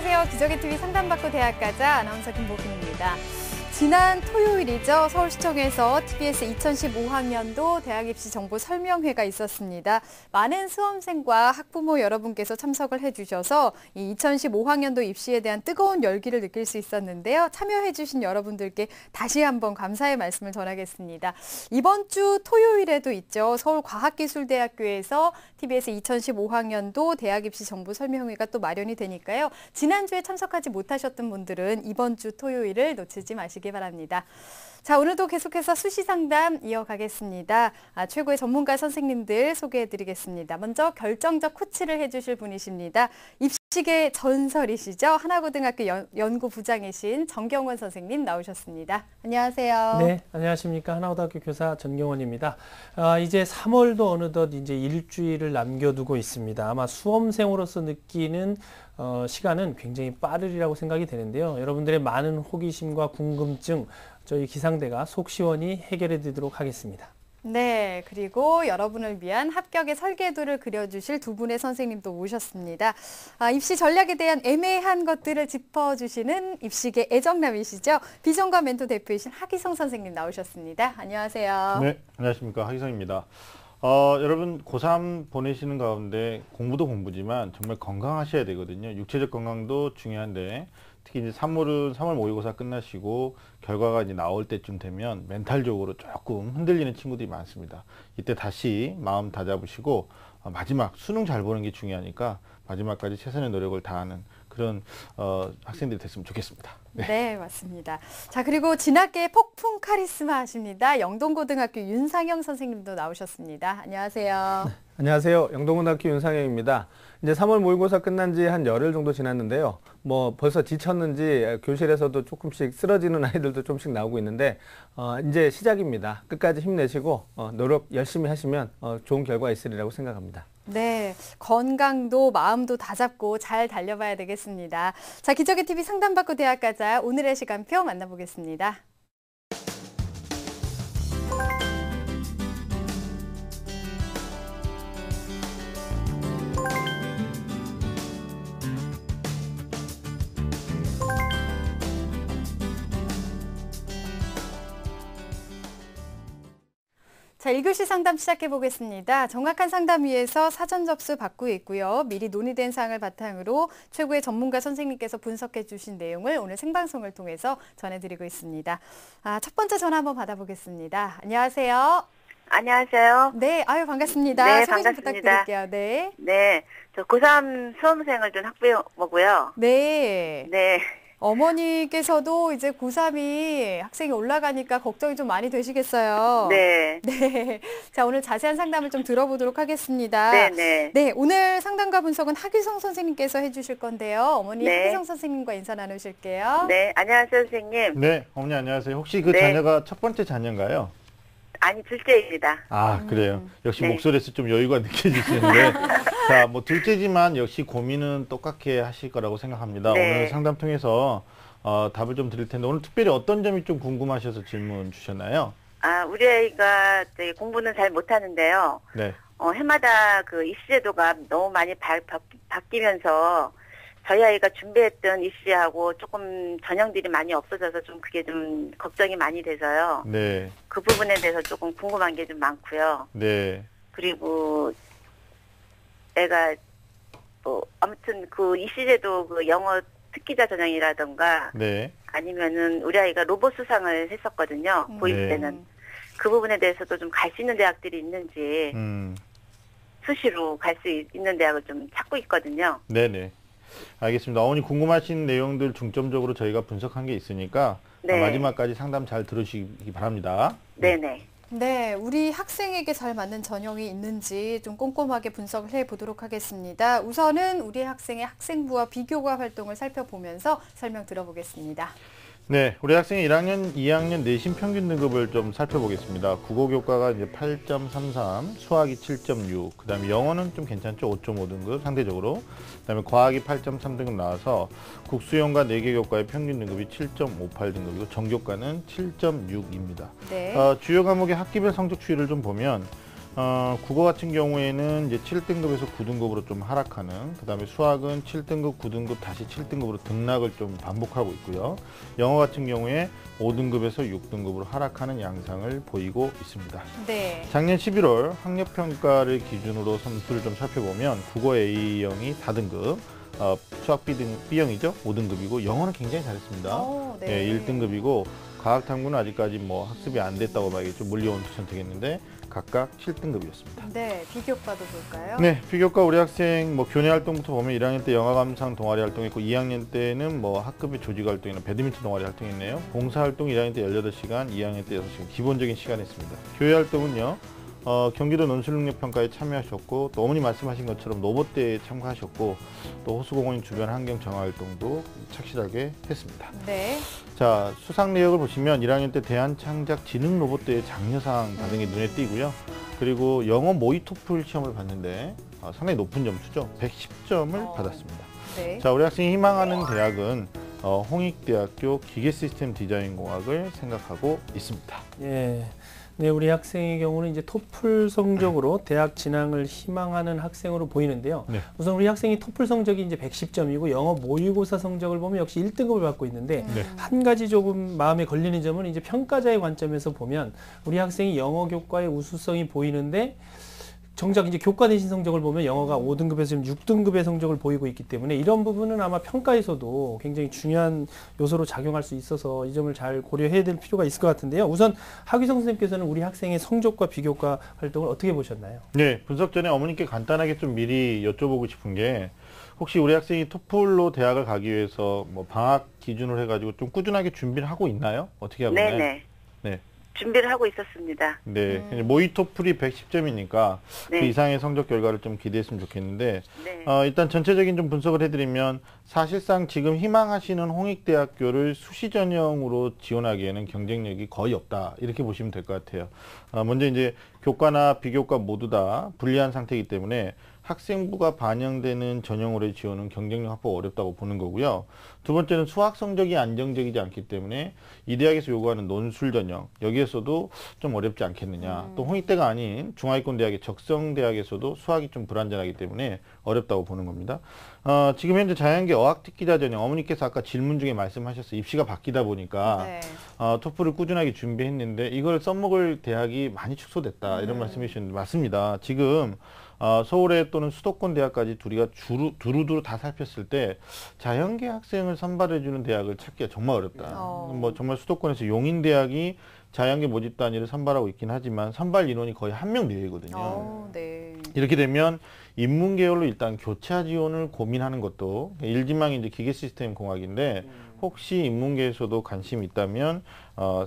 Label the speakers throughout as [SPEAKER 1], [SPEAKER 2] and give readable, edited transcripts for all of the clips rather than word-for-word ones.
[SPEAKER 1] 안녕하세요. 기적의TV 상담받고 대학가자 아나운서 김보균입니다. 지난 토요일이죠. 서울시청에서 TBS 2015학년도 대학입시 정보 설명회가 있었습니다. 많은 수험생과 학부모 여러분께서 참석을 해주셔서 이 2015학년도 입시에 대한 뜨거운 열기를 느낄 수 있었는데요. 참여해주신 여러분들께 다시 한번 감사의 말씀을 전하겠습니다. 이번 주 토요일에도 있죠. 서울과학기술대학교에서 TBS 2015학년도 대학입시 정보 설명회가 또 마련이 되니까요. 지난주에 참석하지 못하셨던 분들은 이번 주 토요일을 놓치지 마시기 바랍니다. 자, 오늘도 계속해서 수시 상담 이어가겠습니다. 최고의 전문가 선생님들 소개해드리겠습니다. 먼저 결정적 코치를 해주실 분이십니다. 입시계 전설이시죠. 하나고등학교 연구부장이신 정경원 선생님 나오셨습니다. 안녕하세요.
[SPEAKER 2] 네, 안녕하십니까. 하나고등학교 교사 전경원입니다. 이제 3월도 어느덧 이제 일주일을 남겨두고 있습니다. 아마 수험생으로서 느끼는 시간은 굉장히 빠르리라고 생각이 되는데요. 여러분들의 많은 호기심과 궁금증 저희 기상대가 속 시원히 해결해 드리도록 하겠습니다.
[SPEAKER 1] 네, 그리고 여러분을 위한 합격의 설계도를 그려주실 두 분의 선생님도 모셨습니다. 입시 전략에 대한 애매한 것들을 짚어주시는 입시계 애정남이시죠. 비전과 멘토 대표이신 하기성 선생님 나오셨습니다. 안녕하세요.
[SPEAKER 3] 네, 안녕하십니까. 하기성입니다. 여러분 고3 보내시는 가운데 공부도 공부지만 정말 건강하셔야 되거든요. 육체적 건강도 중요한데 특히 이제 3월 모의고사 끝나시고 결과가 이제 나올 때쯤 되면 멘탈적으로 조금 흔들리는 친구들이 많습니다. 이때 다시 마음 다잡으시고 마지막 수능 잘 보는 게 중요하니까 마지막까지 최선의 노력을 다하는 그런 학생들이 됐으면 좋겠습니다.
[SPEAKER 1] 네, 맞습니다. 자, 그리고 진학계의 폭풍 카리스마 하십니다. 영동고등학교 윤상영 선생님도 나오셨습니다. 안녕하세요.
[SPEAKER 4] 네, 안녕하세요. 영동고등학교 윤상영입니다. 이제 3월 모의고사 끝난 지 한 열흘 정도 지났는데요. 뭐 벌써 지쳤는지 교실에서도 조금씩 쓰러지는 아이들도 조금씩 나오고 있는데 이제 시작입니다. 끝까지 힘내시고 노력 열심히 하시면 좋은 결과 있으리라고 생각합니다.
[SPEAKER 1] 네, 건강도 마음도 다잡고 잘 달려봐야 되겠습니다. 자, 기적의TV 상담받고 대학가자 오늘의 시간표 만나보겠습니다. 자, 1교시 상담 시작해 보겠습니다. 정확한 상담 위해서 사전 접수 받고 있고요. 미리 논의된 사항을 바탕으로 최고의 전문가 선생님께서 분석해 주신 내용을 오늘 생방송을 통해서 전해드리고 있습니다. 첫 번째 전화 한번 받아보겠습니다. 안녕하세요.
[SPEAKER 5] 안녕하세요.
[SPEAKER 1] 네, 아유 반갑습니다.
[SPEAKER 5] 네,
[SPEAKER 1] 소개 좀
[SPEAKER 5] 반갑습니다.
[SPEAKER 1] 부탁드릴게요. 네.
[SPEAKER 5] 네, 저 고3 수험생을 둔 학부모고요.
[SPEAKER 1] 네.
[SPEAKER 5] 네.
[SPEAKER 1] 어머니께서도 이제 고3이 학생이 올라가니까 걱정이 좀 많이 되시겠어요.
[SPEAKER 5] 네.
[SPEAKER 1] 네. 자, 오늘 자세한 상담을 좀 들어보도록 하겠습니다.
[SPEAKER 5] 네.
[SPEAKER 1] 네, 오늘 상담과 분석은 하기성 선생님께서 해주실 건데요. 어머니
[SPEAKER 5] 네.
[SPEAKER 1] 하기성 선생님과 인사 나누실게요.
[SPEAKER 5] 네, 안녕하세요, 선생님.
[SPEAKER 3] 네, 어머니 안녕하세요. 혹시 그
[SPEAKER 5] 네.
[SPEAKER 3] 자녀가 첫 번째 자녀인가요?
[SPEAKER 5] 아니, 둘째입니다.
[SPEAKER 3] 아, 그래요. 역시
[SPEAKER 5] 네.
[SPEAKER 3] 목소리에서 좀 여유가 느껴지시는데 자, 뭐 둘째지만 역시 고민은 똑같게 하실 거라고 생각합니다.
[SPEAKER 5] 네.
[SPEAKER 3] 오늘 상담 통해서 답을 좀 드릴 텐데 오늘 특별히 어떤 점이 좀 궁금하셔서 질문 주셨나요?
[SPEAKER 5] 우리 아이가 되게 공부는 잘 못하는데요.
[SPEAKER 3] 네.
[SPEAKER 5] 해마다 그 입시제도가 너무 많이 바뀌면서 저희 아이가 준비했던 입시하고 조금 전형들이 많이 없어져서 좀 그게 좀 걱정이 많이 돼서요.
[SPEAKER 3] 네.
[SPEAKER 5] 그 부분에 대해서 조금 궁금한 게 좀 많고요.
[SPEAKER 3] 네.
[SPEAKER 5] 그리고 애가 아무튼 그 입시제도 그 영어 특기자 전형이라던가
[SPEAKER 3] 네.
[SPEAKER 5] 아니면은 우리 아이가 로봇 수상을 했었거든요. 고1
[SPEAKER 3] 네.
[SPEAKER 5] 때는. 그 부분에 대해서도 좀 갈 수 있는 대학들이 있는지 수시로 갈 수 있는 대학을 좀 찾고 있거든요.
[SPEAKER 3] 네네. 알겠습니다. 어머니 궁금하신 내용들 중점적으로 저희가 분석한 게 있으니까
[SPEAKER 5] 네.
[SPEAKER 3] 마지막까지 상담 잘 들으시기 바랍니다.
[SPEAKER 5] 네네.
[SPEAKER 1] 네, 우리 학생에게 잘 맞는 전형이 있는지 좀 꼼꼼하게 분석을 해보도록 하겠습니다. 우선은 우리 학생의 학생부와 비교과 활동을 살펴보면서 설명 들어보겠습니다.
[SPEAKER 3] 네, 우리 학생의 1학년, 2학년 내신 평균 등급을 좀 살펴보겠습니다. 국어 교과가 이제 8.33, 수학이 7.6, 그 다음에 영어는 좀 괜찮죠? 5.5 등급 상대적으로. 그 다음에 과학이 8.3 등급 나와서 국수영과 4개 교과의 평균 등급이 7.58 등급이고 정교과는 7.6입니다.
[SPEAKER 1] 네.
[SPEAKER 3] 주요 과목의 학기별 성적 추이를 좀 보면 국어 같은 경우에는 이제 7등급에서 9등급으로 좀 하락하는, 그 다음에 수학은 7등급, 9등급, 다시 7등급으로 등락을 좀 반복하고 있고요. 영어 같은 경우에 5등급에서 6등급으로 하락하는 양상을 보이고 있습니다.
[SPEAKER 1] 네.
[SPEAKER 3] 작년 11월 학력평가를 기준으로 점수를 좀 살펴보면 국어 A형이 4등급, 수학 B형이죠. 5등급이고 영어는 굉장히 잘했습니다.
[SPEAKER 1] 네.
[SPEAKER 3] 1등급이고 과학탐구는 아직까지 뭐 학습이 안 됐다고 봐야겠죠. 물리원 선택했는데 각각 7등급이었습니다.
[SPEAKER 1] 네, 비교과도 볼까요?
[SPEAKER 3] 네, 비교과 우리 학생 뭐 교내 활동부터 보면 1학년 때 영화 감상 동아리 활동했고 2학년 때는 뭐 학급의 조직 활동이나 배드민턴 동아리 활동했네요. 봉사 활동 1학년 때 18시간, 2학년 때 6시간 기본적인 시간 했습니다. 교회 활동은요. 경기도 논술능력평가에 참여하셨고 또 어머니 말씀하신 것처럼 로봇대회에 참가하셨고 또 호수공원 주변 환경 정화활동도 착실하게 했습니다.
[SPEAKER 1] 네.
[SPEAKER 3] 자, 수상 내역을 보시면 1학년 때 대한창작지능로봇대회 장려상 받은 게 눈에 띄고요. 그리고 영어 모의 토플 시험을 봤는데 상당히 높은 점수죠. 110점을 받았습니다.
[SPEAKER 1] 네.
[SPEAKER 3] 자, 우리 학생이 희망하는 대학은 홍익대학교 기계시스템 디자인공학을 생각하고 있습니다.
[SPEAKER 2] 예. 네, 우리 학생의 경우는 이제 토플 성적으로 대학 진학을 희망하는 학생으로 보이는데요.
[SPEAKER 3] 네.
[SPEAKER 2] 우선 우리 학생이 토플 성적이 이제 110점이고 영어 모의고사 성적을 보면 역시 1등급을 받고 있는데
[SPEAKER 3] 네.
[SPEAKER 2] 한 가지 조금 마음에 걸리는 점은 이제 평가자의 관점에서 보면 우리 학생이 영어 교과의 우수성이 보이는데 정작 이제 교과 내신 성적을 보면 영어가 5등급에서 지금 6등급의 성적을 보이고 있기 때문에 이런 부분은 아마 평가에서도 굉장히 중요한 요소로 작용할 수 있어서 이 점을 잘 고려해야 될 필요가 있을 것 같은데요. 우선 하기성 선생님께서는 우리 학생의 성적과 비교과 활동을 어떻게 보셨나요?
[SPEAKER 3] 네, 분석 전에 어머니께 간단하게 좀 미리 여쭤보고 싶은 게 혹시 우리 학생이 토플로 대학을 가기 위해서 뭐 방학 기준으로 해가지고 좀 꾸준하게 준비를 하고 있나요? 어떻게 하고 있나요?
[SPEAKER 5] 네네.
[SPEAKER 3] 네.
[SPEAKER 5] 준비를 하고 있었습니다.
[SPEAKER 3] 네, 모의 토플이 110점이니까
[SPEAKER 5] 네.
[SPEAKER 3] 그 이상의 성적 결과를 좀 기대했으면 좋겠는데
[SPEAKER 5] 네.
[SPEAKER 3] 일단 전체적인 좀 분석을 해드리면 사실상 지금 희망하시는 홍익대학교를 수시 전형으로 지원하기에는 경쟁력이 거의 없다 이렇게 보시면 될 것 같아요. 먼저 이제 교과나 비교과 모두 다 불리한 상태이기 때문에 학생부가 반영되는 전형으로의 지원은 경쟁력 확보가 어렵다고 보는 거고요. 두 번째는 수학 성적이 안정적이지 않기 때문에 이 대학에서 요구하는 논술 전형 여기에서도 좀 어렵지 않겠느냐. 또 홍익대가 아닌 중하위권 대학의 적성 대학에서도 수학이 좀 불안전하기 때문에 어렵다고 보는 겁니다. 지금 현재 자연계 어학 특기자 전형 어머니께서 아까 질문 중에 말씀하셨어요. 입시가 바뀌다 보니까
[SPEAKER 1] 네.
[SPEAKER 3] 토플을 꾸준하게 준비했는데 이걸 써먹을 대학이 많이 축소됐다 이런 말씀해 주셨는데 맞습니다. 지금 서울에 또는 수도권 대학까지 우리가 두루두루 다 살폈을 때 자연계 학생을 선발해주는 대학을 찾기가 정말 어렵다. 뭐 정말 수도권에서 용인대학이 자연계 모집 단위를 선발하고 있긴 하지만 선발 인원이 거의 1명 내외거든요.
[SPEAKER 1] 네.
[SPEAKER 3] 이렇게 되면 인문계열로 일단 교차 지원을 고민하는 것도 일지망이 이제 기계시스템 공학인데 혹시 인문계에서도 관심이 있다면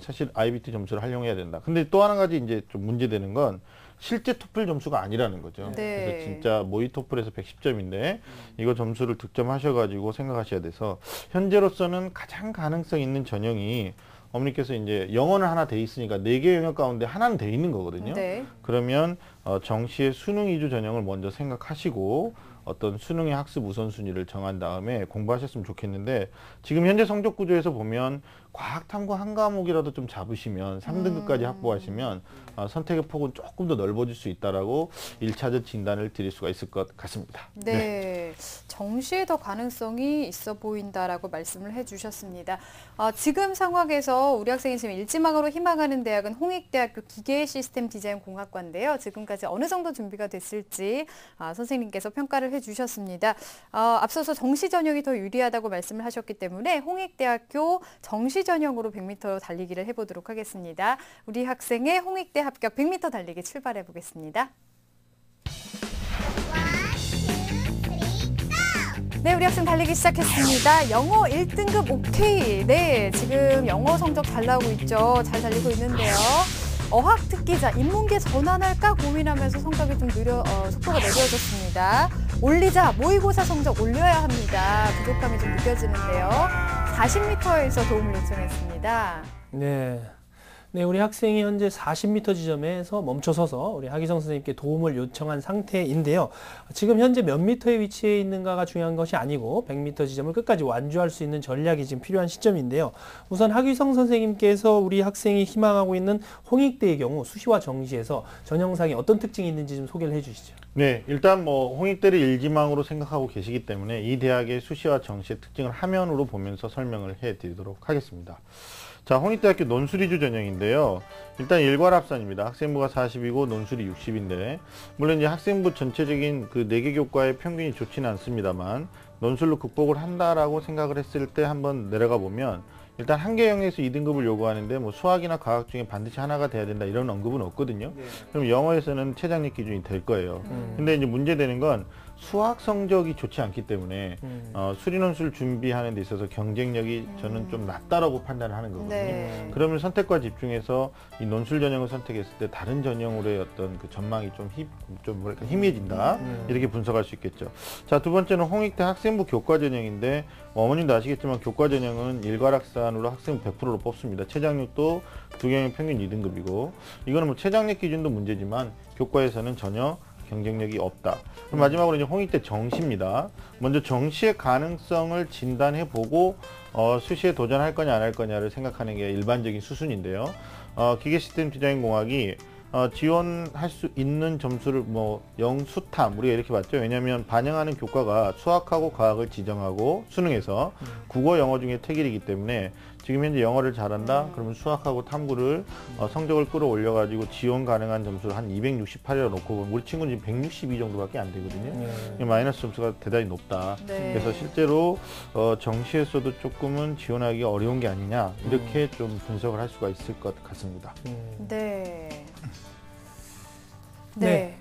[SPEAKER 3] 사실 IBT 점수를 활용해야 된다. 근데 또 한 가지 이제 좀 문제되는 건 실제 토플 점수가 아니라는 거죠.
[SPEAKER 1] 네.
[SPEAKER 3] 그래서 진짜 모의 토플에서 110점인데 이거 점수를 득점하셔가지고 생각하셔야 돼서 현재로서는 가장 가능성 있는 전형이 어머니께서 이제 영어는 하나 돼 있으니까 4개 영역 가운데 하나는 돼 있는 거거든요.
[SPEAKER 1] 네.
[SPEAKER 3] 그러면 정시의 수능 위주 전형을 먼저 생각하시고 어떤 수능의 학습 우선순위를 정한 다음에 공부하셨으면 좋겠는데 지금 현재 성적 구조에서 보면 과학탐구 한 과목이라도 좀 잡으시면 3등급까지 확보하시면 선택의 폭은 조금 더 넓어질 수 있다라고 1차적 진단을 드릴 수가 있을 것 같습니다.
[SPEAKER 1] 네. 정시에 더 가능성이 있어 보인다라고 말씀을 해주셨습니다. 지금 상황에서 우리 학생이 지금 일지망으로 희망하는 대학은 홍익대학교 기계시스템 디자인공학과인데요. 지금까지 어느 정도 준비가 됐을지 선생님께서 평가를 해주셨습니다. 앞서서 정시 전형이 더 유리하다고 말씀을 하셨기 때문에 홍익대학교 정시 전형으로 100m 달리기를 해보도록 하겠습니다. 우리 학생의 홍익대 합격 100m 달리기 출발해 보겠습니다. 네, 우리 학생 달리기 시작했습니다. 영어 1등급 오케이. 네, 지금 영어 성적 잘 나오고 있죠. 잘 달리고 있는데요. 어학 특기자, 인문계 전환할까 고민하면서 성적이 좀 속도가 느려졌습니다. 올리자, 모의고사 성적 올려야 합니다. 부족함이 좀 느껴지는데요. 40m에서 도움을 요청했습니다.
[SPEAKER 2] 네. 네, 우리 학생이 현재 40m 지점에서 멈춰서서 우리 하기성 선생님께 도움을 요청한 상태인데요. 지금 현재 몇 미터에 위치해 있는가가 중요한 것이 아니고 100m 지점을 끝까지 완주할 수 있는 전략이 지금 필요한 시점인데요. 우선 하기성 선생님께서 우리 학생이 희망하고 있는 홍익대의 경우 수시와 정시에서 전형상이 어떤 특징이 있는지 좀 소개를 해주시죠.
[SPEAKER 3] 네, 일단 뭐 홍익대를 일지망으로 생각하고 계시기 때문에 이 대학의 수시와 정시의 특징을 화면으로 보면서 설명을 해드리도록 하겠습니다. 자, 홍익대학교 논술위주 전형인데요. 일단 일괄합산입니다. 학생부가 40이고 논술이 60인데 물론 이제 학생부 전체적인 그 4개 교과의 평균이 좋지는 않습니다만 논술로 극복을 한다라고 생각을 했을 때 한번 내려가 보면 일단 한계영에서 2등급을 요구하는데 뭐 수학이나 과학 중에 반드시 하나가 돼야 된다 이런 언급은 없거든요. 그럼 영어에서는 최장력 기준이 될 거예요. 근데 이제 문제되는 건 수학 성적이 좋지 않기 때문에 수리논술 준비하는 데 있어서 경쟁력이 저는 좀 낮다라고 판단을 하는 거거든요.
[SPEAKER 1] 네.
[SPEAKER 3] 그러면 선택과 집중해서 이 논술 전형을 선택했을 때 다른 전형으로의 어떤 그 전망이 좀 뭐랄까 희미해진다 이렇게 분석할 수 있겠죠. 자, 두 번째는 홍익대 학생부 교과 전형인데 어머님도 아시겠지만 교과 전형은 일괄학산으로 학생부 100%로 뽑습니다. 최장력도 두 경영 평균 2등급이고 이거는 뭐 최장력 기준도 문제지만 교과에서는 전혀 경쟁력이 없다. 그럼 마지막으로 이제 홍익대 정시입니다. 먼저 정시의 가능성을 진단해보고 수시에 도전할 거냐 안 할 거냐를 생각하는 게 일반적인 수순인데요. 기계시스템 디자인공학이 지원할 수 있는 점수를 뭐 영수탐 우리가 이렇게 봤죠. 왜냐하면 반영하는 교과가 수학하고 과학을 지정하고 수능에서 국어 영어 중에 특일이기 때문에 지금 현재 영어를 잘한다 그러면 수학하고 탐구를 성적을 끌어올려 가지고 지원 가능한 점수를 한 268이라고 놓고 우리 친구는 지금 162 정도밖에 안 되거든요. 마이너스 점수가 대단히 높다.
[SPEAKER 1] 네.
[SPEAKER 3] 그래서 실제로 정시에서도 조금은 지원하기 어려운 게 아니냐 이렇게 좀 분석을 할 수가 있을 것 같습니다.
[SPEAKER 1] 네.
[SPEAKER 2] 네.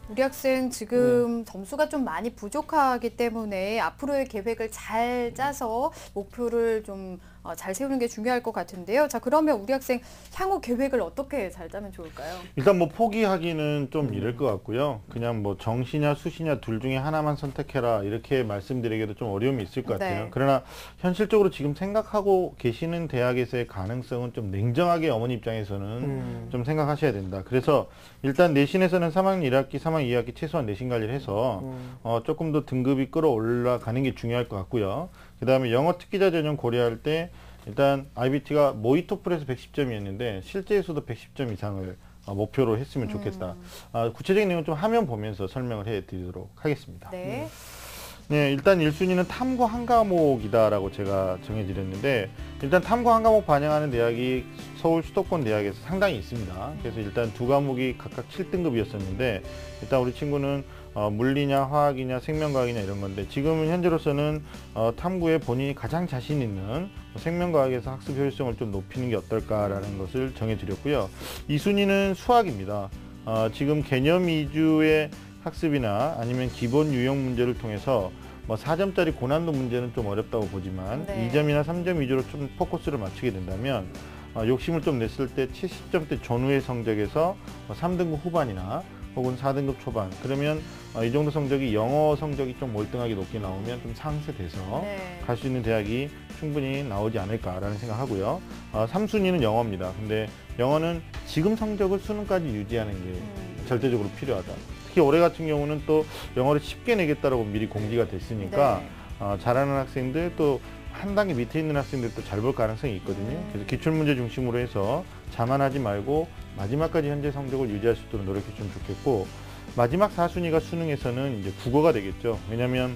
[SPEAKER 1] 우리 학생 지금 점수가 좀 많이 부족하기 때문에 앞으로의 계획을 잘 짜서 목표를 좀 잘 세우는 게 중요할 것 같은데요. 자, 그러면 우리 학생 향후 계획을 어떻게 잘 짜면 좋을까요?
[SPEAKER 3] 일단 뭐 포기하기는 좀 이럴 것 같고요. 그냥 뭐 정시냐 수시냐 둘 중에 하나만 선택해라 이렇게 말씀드리기도 좀 어려움이 있을 것 같아요.
[SPEAKER 1] 네.
[SPEAKER 3] 그러나 현실적으로 지금 생각하고 계시는 대학에서의 가능성은 좀 냉정하게 어머니 입장에서는 좀 생각하셔야 된다. 그래서 일단 내신에서는 3학년 1학기, 3학년 2학기 최소한 내신 관리를 해서 조금 더 등급이 끌어올라가는 게 중요할 것 같고요. 그 다음에 영어 특기자 전형 고려할 때 일단 IBT가 모의토플에서 110점이었는데 실제에서도 110점 이상을 목표로 했으면 좋겠다. 구체적인 내용은 좀 화면 보면서 설명을 해드리도록 하겠습니다.
[SPEAKER 1] 네.
[SPEAKER 3] 네, 일단 1순위는 탐구 한 과목이다라고 제가 정해드렸는데 일단 탐구 한 과목 반영하는 대학이 서울 수도권 대학에서 상당히 있습니다. 그래서 일단 두 과목이 각각 7등급이었었는데 일단 우리 친구는 물리냐 화학이냐 생명과학이냐 이런 건데 지금은 현재로서는 탐구에 본인이 가장 자신 있는 생명과학에서 학습 효율성을 좀 높이는 게 어떨까라는 것을 정해드렸고요. 2순위는 수학입니다. 지금 개념 위주의 학습이나 아니면 기본 유형 문제를 통해서 뭐 4점짜리 고난도 문제는 좀 어렵다고 보지만
[SPEAKER 1] 네.
[SPEAKER 3] 2점이나 3점 위주로 좀 포커스를 맞추게 된다면 욕심을 좀 냈을 때 70점대 전후의 성적에서 3등급 후반이나 혹은 4등급 초반 그러면 이 정도 성적이 영어 성적이 좀 월등하게 높게 나오면 좀 상쇄돼서
[SPEAKER 1] 네.
[SPEAKER 3] 갈 수 있는 대학이 충분히 나오지 않을까라는 생각하고요. 3순위는 영어입니다. 근데 영어는 지금 성적을 수능까지 유지하는 게 절대적으로 필요하다. 특히 올해 같은 경우는 또 영어를 쉽게 내겠다라고 미리 공지가 됐으니까
[SPEAKER 1] 네.
[SPEAKER 3] 잘하는 학생들 또 한 단계 밑에 있는 학생들도 잘 볼 가능성이 있거든요. 그래서 기출문제 중심으로 해서 자만하지 말고 마지막까지 현재 성적을 유지할 수 있도록 노력했으면 좋겠고 마지막 4순위가 수능에서는 이제 국어가 되겠죠. 왜냐하면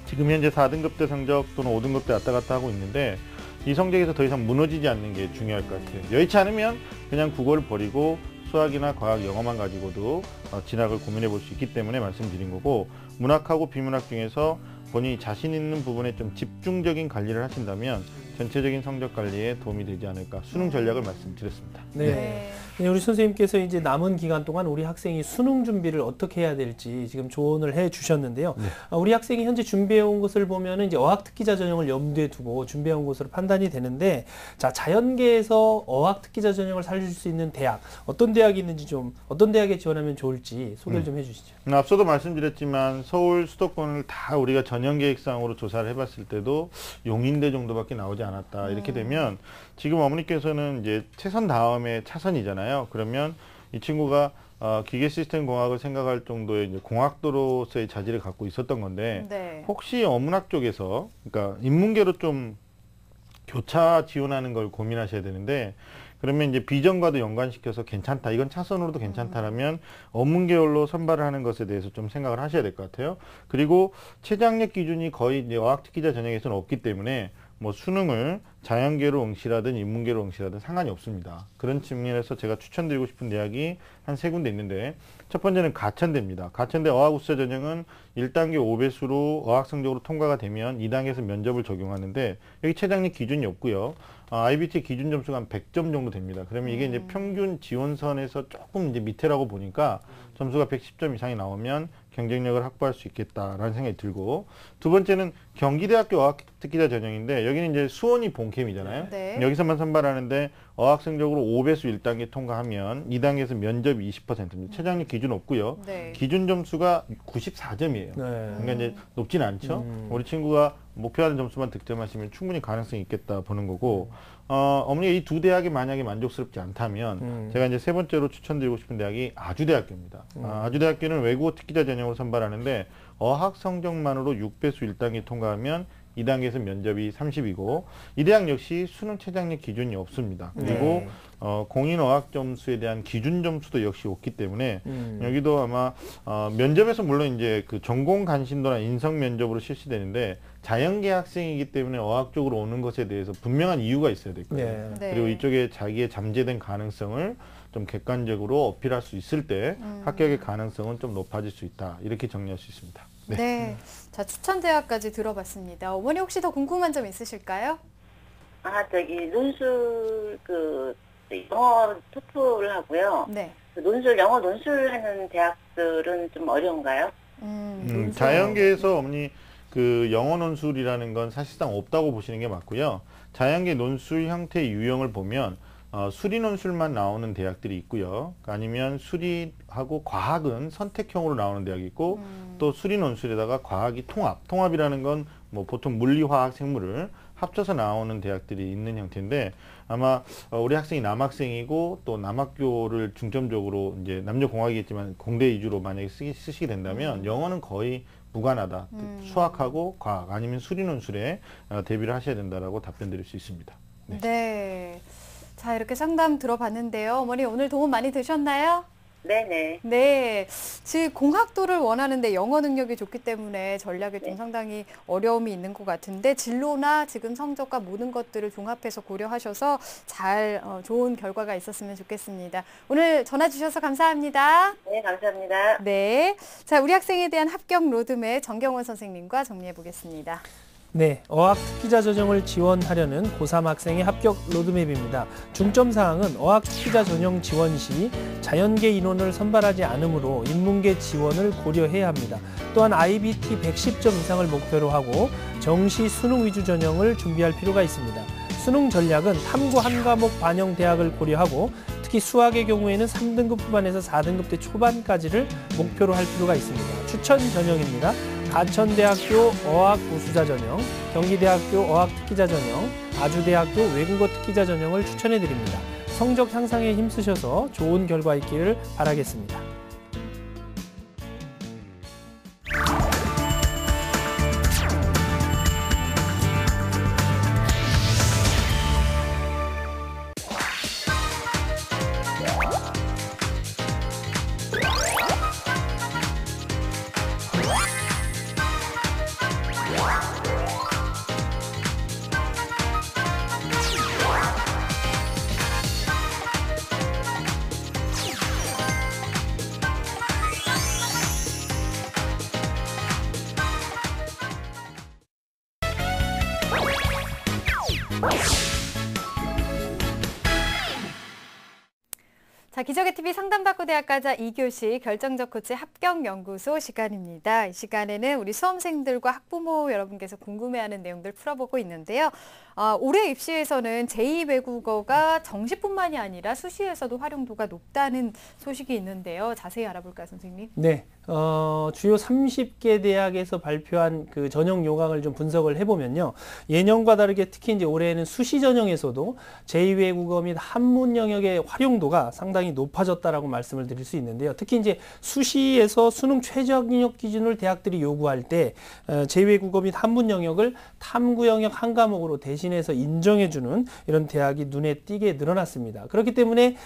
[SPEAKER 3] 지금 현재 4등급 대 성적 또는 5등급 대 왔다 갔다 하고 있는데 이 성적에서 더 이상 무너지지 않는 게 중요할 것 같아요. 여의치 않으면 그냥 국어를 버리고 수학이나 과학, 영어만 가지고도 진학을 고민해 볼 수 있기 때문에 말씀드린 거고 문학하고 비문학 중에서 본인이 자신 있는 부분에 좀 집중적인 관리를 하신다면 전체적인 성적 관리에 도움이 되지 않을까 수능 전략을 말씀드렸습니다.
[SPEAKER 2] 네. 네, 우리 선생님께서 이제 남은 기간 동안 우리 학생이 수능 준비를 어떻게 해야 될지 지금 조언을 해 주셨는데요.
[SPEAKER 3] 네.
[SPEAKER 2] 우리 학생이 현재 준비해 온 것을 보면은 이제 어학 특기자 전형을 염두에 두고 준비해 온 것으로 판단이 되는데, 자, 자연계에서 어학 특기자 전형을 살릴 수 있는 대학, 어떤 대학이 있는지 좀, 어떤 대학에 지원하면 좋을지 소개를 좀 해 주시죠.
[SPEAKER 3] 앞서도 말씀드렸지만 서울 수도권을 다 우리가 전형 전형계획상으로 조사를 해봤을 때도 용인대 정도밖에 나오지 않았다. 이렇게 되면 지금 어머니께서는 이제 최선 다음에 차선이잖아요. 그러면 이 친구가 기계시스템공학을 생각할 정도의 이제 공학도로서의 자질을 갖고 있었던 건데
[SPEAKER 1] 네.
[SPEAKER 3] 혹시 어문학 쪽에서 그러니까 인문계로 좀 교차 지원하는 걸 고민하셔야 되는데 그러면 이제 비전과도 연관시켜서 괜찮다. 이건 차선으로도 괜찮다라면 어문 계열로 선발을 하는 것에 대해서 좀 생각을 하셔야 될 것 같아요. 그리고 최장력 기준이 거의 이제 어학특기자 전형에서는 없기 때문에 뭐 수능을 자연계로 응시라든 인문계로 응시라든 상관이 없습니다. 그런 측면에서 제가 추천드리고 싶은 대학이 한 3군데 있는데 첫 번째는 가천대입니다. 가천대 어학우수자 전형은 1단계 5배수로 어학 성적으로 통과가 되면 2단계에서 면접을 적용하는데 여기 최장력 기준이 없고요. IBT 기준 점수가 한 100점 정도 됩니다. 그러면 이게 이제 평균 지원선에서 조금 이제 밑에라고 보니까 점수가 110점 이상이 나오면 경쟁력을 확보할 수 있겠다라는 생각이 들고 두 번째는 경기대학교 어학특기자 전형인데 여기는 이제 수원이 본캠이잖아요.
[SPEAKER 1] 네.
[SPEAKER 3] 여기서만 선발하는데 어학 성적으로 5배수 1단계 통과하면 2단계에서 면접이 20%입니다. 최장력 기준 없고요.
[SPEAKER 1] 네.
[SPEAKER 3] 기준 점수가 94점이에요. 그러니까 이제 높진 않죠. 우리 친구가 목표하는 점수만 득점하시면 충분히 가능성이 있겠다 보는 거고 어머니가 이 두 대학이 만약에 만족스럽지 않다면 제가 이제 세 번째로 추천드리고 싶은 대학이 아주대학교입니다. 아주대학교는 외국어 특기자 전형으로 선발하는데 어학 성적만으로 6배수 1단계 통과하면 2단계에서 면접이 30이고 이 대학 역시 수능 최장력 기준이 없습니다. 그리고 공인 어학 점수에 대한 기준 점수도 역시 없기 때문에 여기도 아마 면접에서 물론 이제 그 전공 간신도나 인성 면접으로 실시되는데 자연계 학생이기 때문에 어학 쪽으로 오는 것에 대해서 분명한 이유가 있어야 될 거예요.
[SPEAKER 1] 네.
[SPEAKER 3] 그리고 이쪽에 자기의 잠재된 가능성을 좀 객관적으로 어필할 수 있을 때 합격의 가능성은 좀 높아질 수 있다. 이렇게 정리할 수 있습니다. 네.
[SPEAKER 1] 네. 자, 추천 대학까지 들어봤습니다. 어머니 혹시 더 궁금한 점 있으실까요?
[SPEAKER 5] 논술 영어 토플 하고요.
[SPEAKER 1] 네.
[SPEAKER 5] 영어 논술하는 대학들은 좀 어려운가요?
[SPEAKER 1] 논술.
[SPEAKER 3] 자연계에서 어머니 그 영어 논술이라는 건 사실상 없다고 보시는 게 맞고요. 자연계 논술 형태의 유형을 보면 수리 논술만 나오는 대학들이 있고요. 아니면 수리하고 과학은 선택형으로 나오는 대학이 있고 또 수리 논술에다가 과학이 통합이라는 건 뭐 보통 물리, 화학, 생물을 합쳐서 나오는 대학들이 있는 형태인데 아마 우리 학생이 남학생이고 또 남학교를 중점적으로 이제 남녀공학이겠지만 공대 위주로 만약에 쓰시게 된다면 영어는 거의 무관하다. 수학하고 과학 아니면 수리 논술에 대비를 하셔야 된다라고 답변 드릴 수 있습니다. 네.
[SPEAKER 1] 네. 자, 이렇게 상담 들어봤는데요. 어머니 오늘 도움 많이 되셨나요?
[SPEAKER 5] 네네.
[SPEAKER 1] 네. 즉 공학도를 원하는데 영어 능력이 좋기 때문에 전략에 좀 상당히 어려움이 있는 것 같은데 진로나 지금 성적과 모든 것들을 종합해서 고려하셔서 잘 좋은 결과가 있었으면 좋겠습니다. 오늘 전화 주셔서 감사합니다.
[SPEAKER 5] 네, 감사합니다.
[SPEAKER 1] 네. 자, 우리 학생에 대한 합격 로드맵 정경원 선생님과 정리해 보겠습니다.
[SPEAKER 2] 네, 어학특기자 전형을 지원하려는 고3 학생의 합격 로드맵입니다. 중점사항은 어학특기자 전형 지원 시 자연계 인원을 선발하지 않으므로 인문계 지원을 고려해야 합니다. 또한 IBT 110점 이상을 목표로 하고 정시 수능 위주 전형을 준비할 필요가 있습니다. 수능 전략은 탐구 한 과목 반영 대학을 고려하고 특히 수학의 경우에는 3등급 후반에서 4등급 대 초반까지를 목표로 할 필요가 있습니다. 추천 전형입니다. 가천대학교 어학우수자 전형, 경기대학교 어학특기자 전형, 아주대학교 외국어 특기자 전형을 추천해 드립니다. 성적 향상에 힘쓰셔서 좋은 결과 있기를 바라겠습니다.
[SPEAKER 1] 자, 기적의 TV 상담받고 대학가자 2교시 결정적 코치 합격연구소 시간입니다. 이 시간에는 우리 수험생들과 학부모 여러분께서 궁금해하는 내용들 풀어보고 있는데요. 올해 입시에서는 제2외국어가 정시뿐만이 아니라 수시에서도 활용도가 높다는 소식이 있는데요. 자세히 알아볼까요, 선생님?
[SPEAKER 2] 네, 주요 30개 대학에서 발표한 그 전형 요강을 좀 분석을 해보면요. 예년과 다르게 특히 이제 올해에는 수시 전형에서도 제2외국어 및 한문 영역의 활용도가 상당히 높아졌다라고 말씀을 드릴 수 있는데요. 특히 이제 수시에서 수능 최저 학력 기준을 대학들이 요구할 때 제2외국어 및 한문 영역을 탐구 영역 한 과목으로 대신해서 인정해주는 이런 대학이 눈에 띄게 늘어났습니다. 그렇기 때문에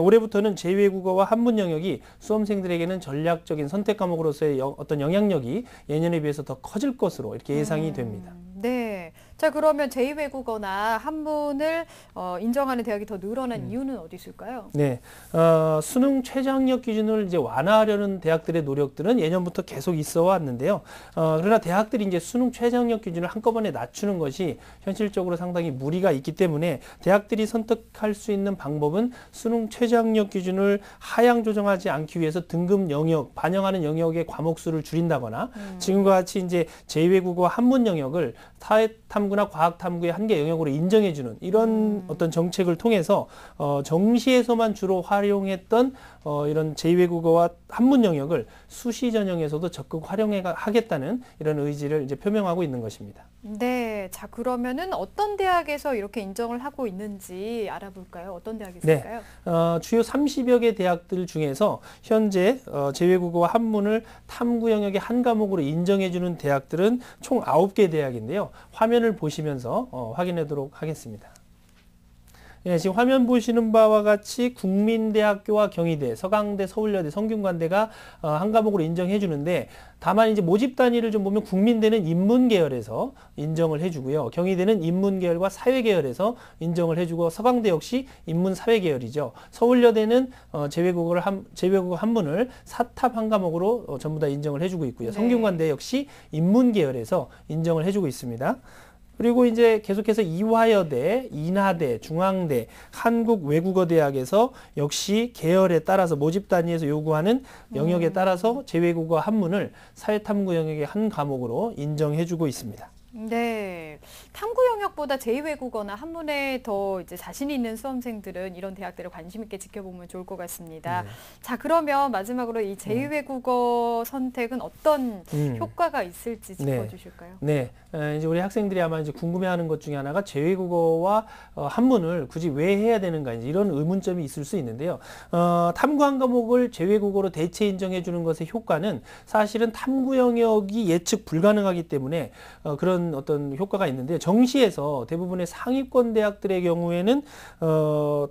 [SPEAKER 2] 올해부터는 제2외국어와 한문 영역이 수험생들에게는 전략적인 선택 과목으로서의 어떤 영향력이 예년에 비해서 더 커질 것으로 이렇게 예상이 됩니다.
[SPEAKER 1] 네. 자, 그러면 제2외국어나 한문을 인정하는 대학이 더 늘어난 이유는 어디 있을까요?
[SPEAKER 2] 네. 수능 최저 학력 기준을 이제 완화하려는 대학들의 노력들은 예년부터 계속 있어 왔는데요. 그러나 대학들이 이제 수능 최저 학력 기준을 한꺼번에 낮추는 것이 현실적으로 상당히 무리가 있기 때문에 대학들이 선택할 수 있는 방법은 수능 최저 학력 기준을 하향 조정하지 않기 위해서 등급 영역, 반영하는 영역의 과목 수를 줄인다거나 지금과 같이 이제 제2외국어 한문 영역을 사회탐구나 과학탐구의 한계 영역으로 인정해주는 이런 어떤 정책을 통해서 정시에서만 주로 활용했던 이런 제2외국어와 한문 영역을 수시 전형에서도 적극 활용하겠다는 이런 의지를 이제 표명하고 있는 것입니다.
[SPEAKER 1] 네. 자, 그러면은 어떤 대학에서 이렇게 인정을 하고 있는지 알아볼까요? 어떤 대학이 있을까요?
[SPEAKER 2] 네. 주요 30여 개 대학들 중에서 현재 제2외국어와 한문을 탐구 영역의 한 과목으로 인정해주는 대학들은 총 9개 대학인데요. 화면을 보시면서 확인하도록 하겠습니다. 예, 지금 화면 보시는 바와 같이 국민대학교와 경희대, 서강대, 서울여대, 성균관대가 한 과목으로 인정해 주는데 다만 이제 모집 단위를 좀 보면 국민대는 인문 계열에서 인정을 해주고요. 경희대는 인문 계열과 사회 계열에서 인정을 해주고 서강대 역시 인문 사회 계열이죠. 서울여대는 제2외국어 한문을 사탑 한 과목으로 전부 다 인정을 해주고 있고요. 성균관대 역시 인문 계열에서 인정을 해주고 있습니다. 그리고 이제 계속해서 이화여대, 인하대, 중앙대, 한국외국어대학에서 역시 계열에 따라서 모집 단위에서 요구하는 영역에 따라서 제2외국어 한문을 사회탐구 영역의 한 과목으로 인정해주고 있습니다.
[SPEAKER 1] 네. 탐구 영역보다 제2외국어나 한문에 더 이제 자신 있는 수험생들은 이런 대학들을 관심 있게 지켜보면 좋을 것 같습니다.
[SPEAKER 2] 네.
[SPEAKER 1] 자, 그러면 마지막으로 이 제2외국어 선택은 어떤 효과가 있을지 짚어주실까요?
[SPEAKER 2] 네. 이제 우리 학생들이 아마 이제 궁금해하는 것 중에 하나가 제2외국어와 한문을 굳이 왜 해야 되는가 이제 이런 의문점이 있을 수 있는데요. 탐구 한 과목을 제2외국어로 대체 인정해 주는 것의 효과는 사실은 탐구 영역이 예측 불가능하기 때문에 그런 어떤 효과가 있는데 정시에서 대부분의 상위권 대학들의 경우에는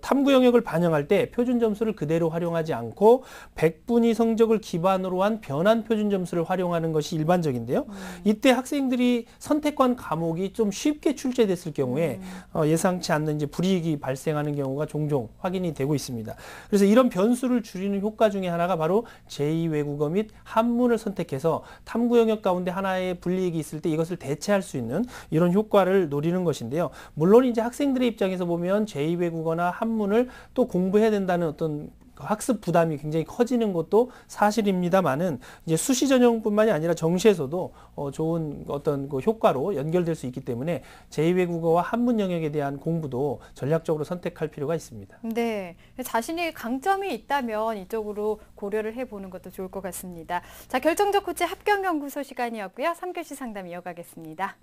[SPEAKER 2] 탐구 영역을 반영할 때 표준 점수를 그대로 활용하지 않고 100분위 성적을 기반으로 한 변환 표준 점수를 활용하는 것이 일반적인데요. 이때 학생들이 선택한 과목이 좀 쉽게 출제됐을 경우에 예상치 않는 이제 불이익이 발생하는 경우가 종종 확인이 되고 있습니다. 그래서 이런 변수를 줄이는 효과 중에 하나가 바로 제2외국어 및 한문을 선택해서 탐구 영역 가운데 하나의 불이익이 있을 때 이것을 대체할 수 있는 이런 효과를 노리는 것인데요. 물론 이제 학생들의 입장에서 보면 제2외국어나 한문을 또 공부해야 된다는 어떤 학습 부담이 굉장히 커지는 것도 사실입니다만은 이제 수시 전형뿐만이 아니라 정시에서도 좋은 어떤 그 효과로 연결될 수 있기 때문에 제2외국어와 한문 영역에 대한 공부도 전략적으로 선택할 필요가 있습니다.
[SPEAKER 1] 네, 자신이 강점이 있다면 이쪽으로 고려를 해보는 것도 좋을 것 같습니다. 자, 결정적 코치 합격연구소 시간이었고요. 3교시 상담 이어가겠습니다.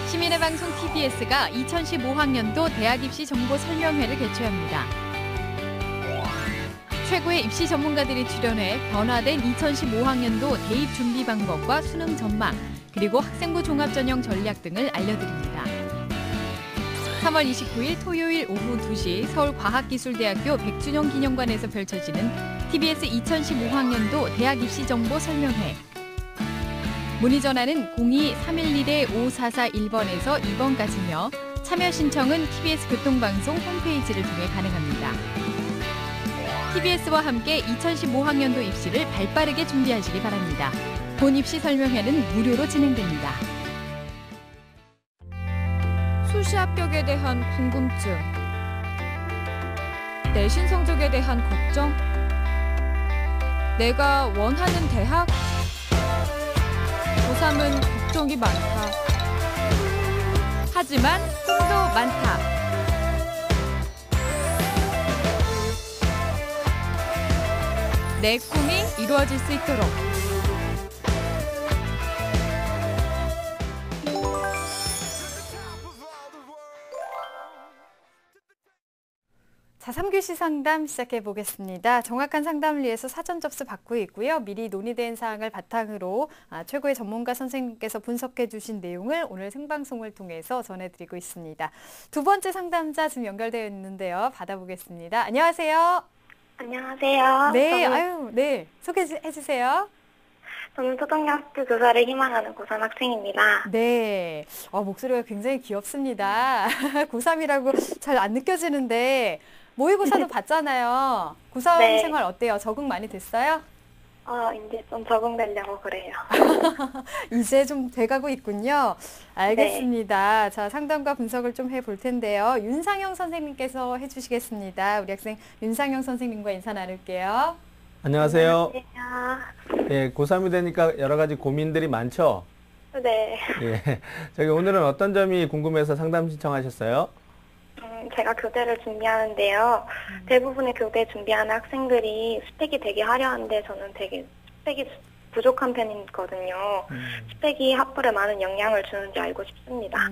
[SPEAKER 1] 시민의 방송 TBS가 2015학년도 대학 입시 정보 설명회를 개최합니다. 최고의 입시 전문가들이 출연해 변화된 2015학년도 대입 준비 방법과 수능 전망, 그리고 학생부 종합전형 전략 등을 알려드립니다. 3월 29일 토요일 오후 2시 서울과학기술대학교 백준영 기념관에서 펼쳐지는 TBS 2015학년도 대학 입시 정보 설명회. 문의 전화는 02-311-5441번에서 2번까지며 참여 신청은 TBS 교통방송 홈페이지를 통해 가능합니다. TBS와 함께 2015학년도 입시를 발빠르게 준비하시기 바랍니다. 본 입시 설명회는 무료로 진행됩니다. 수시 합격에 대한 궁금증, 내신 성적에 대한 걱정, 내가 원하는 대학? 고3은 걱정이 많다. 하지만 꿈도 많다. 내 꿈이 이루어질 수 있도록 자, 3교시 상담 시작해 보겠습니다. 정확한 상담을 위해서 사전 접수 받고 있고요. 미리 논의된 사항을 바탕으로 최고의 전문가 선생님께서 분석해 주신 내용을 오늘 생방송을 통해서 전해드리고 있습니다. 두 번째 상담자 지금 연결되어 있는데요. 받아보겠습니다. 안녕하세요.
[SPEAKER 6] 안녕하세요.
[SPEAKER 1] 네, 네. 소개해 주세요.
[SPEAKER 6] 저는 초등학교 교사를 희망하는 고3 학생입니다.
[SPEAKER 1] 네. 목소리가 굉장히 귀엽습니다. 고3이라고 잘 안 느껴지는데 모의고사도 봤잖아요. 고3
[SPEAKER 6] 네.
[SPEAKER 1] 생활 어때요? 적응 많이 됐어요?
[SPEAKER 6] 이제 좀 적응되려고 그래요.
[SPEAKER 1] 이제 좀 돼가고 있군요. 알겠습니다. 자, 상담과 분석을 좀 해볼 텐데요. 윤상영 선생님께서 해주시겠습니다. 우리 학생 윤상영 선생님과 인사 나눌게요.
[SPEAKER 4] 안녕하세요.
[SPEAKER 6] 안녕하세요.
[SPEAKER 4] 예, 고3이 되니까 여러 가지 고민들이 많죠?
[SPEAKER 6] 네.
[SPEAKER 4] 예. 저기 오늘은 어떤 점이 궁금해서 상담 신청하셨어요?
[SPEAKER 6] 제가 교대를 준비하는데요. 대부분의 교대 준비하는 학생들이 스펙이 되게 화려한데 저는 되게 스펙이 부족한 편이거든요. 스펙이 학부에 많은 영향을 주는지 알고 싶습니다.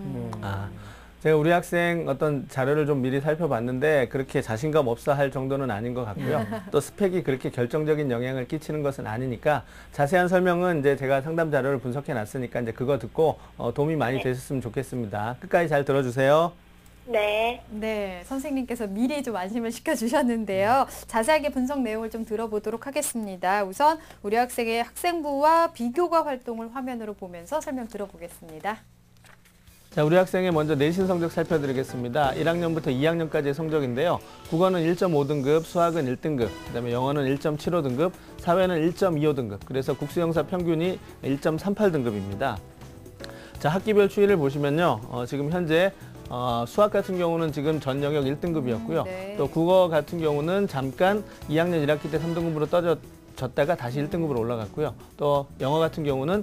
[SPEAKER 4] 제가 우리 학생 어떤 자료를 좀 미리 살펴봤는데 그렇게 자신감 없어 할 정도는 아닌 것 같고요. 또 스펙이 그렇게 결정적인 영향을 끼치는 것은 아니니까 자세한 설명은 이제 제가 상담 자료를 분석해 놨으니까 이제 그거 듣고 도움이 많이 되셨으면 좋겠습니다. 끝까지 잘 들어주세요.
[SPEAKER 6] 네.
[SPEAKER 1] 네, 선생님께서 미리 좀 안심을 시켜주셨는데요. 자세하게 분석 내용을 좀 들어보도록 하겠습니다. 우선 우리 학생의 학생부와 비교과 활동을 화면으로 보면서 설명 들어보겠습니다.
[SPEAKER 4] 자, 우리 학생의 먼저 내신 성적 살펴드리겠습니다. 1학년부터 2학년까지의 성적인데요. 국어는 1.5등급, 수학은 1등급, 그다음에 영어는 1.75등급, 사회는 1.25등급, 그래서 국수영사 평균이 1.38등급입니다. 자, 학기별 추이를 보시면요. 지금 현재 수학 같은 경우는 지금 전 영역 1등급이었고요.
[SPEAKER 1] 네.
[SPEAKER 4] 또 국어 같은 경우는 잠깐 2학년 1학기 때 3등급으로 떨어졌다가 다시 1등급으로 올라갔고요. 또 영어 같은 경우는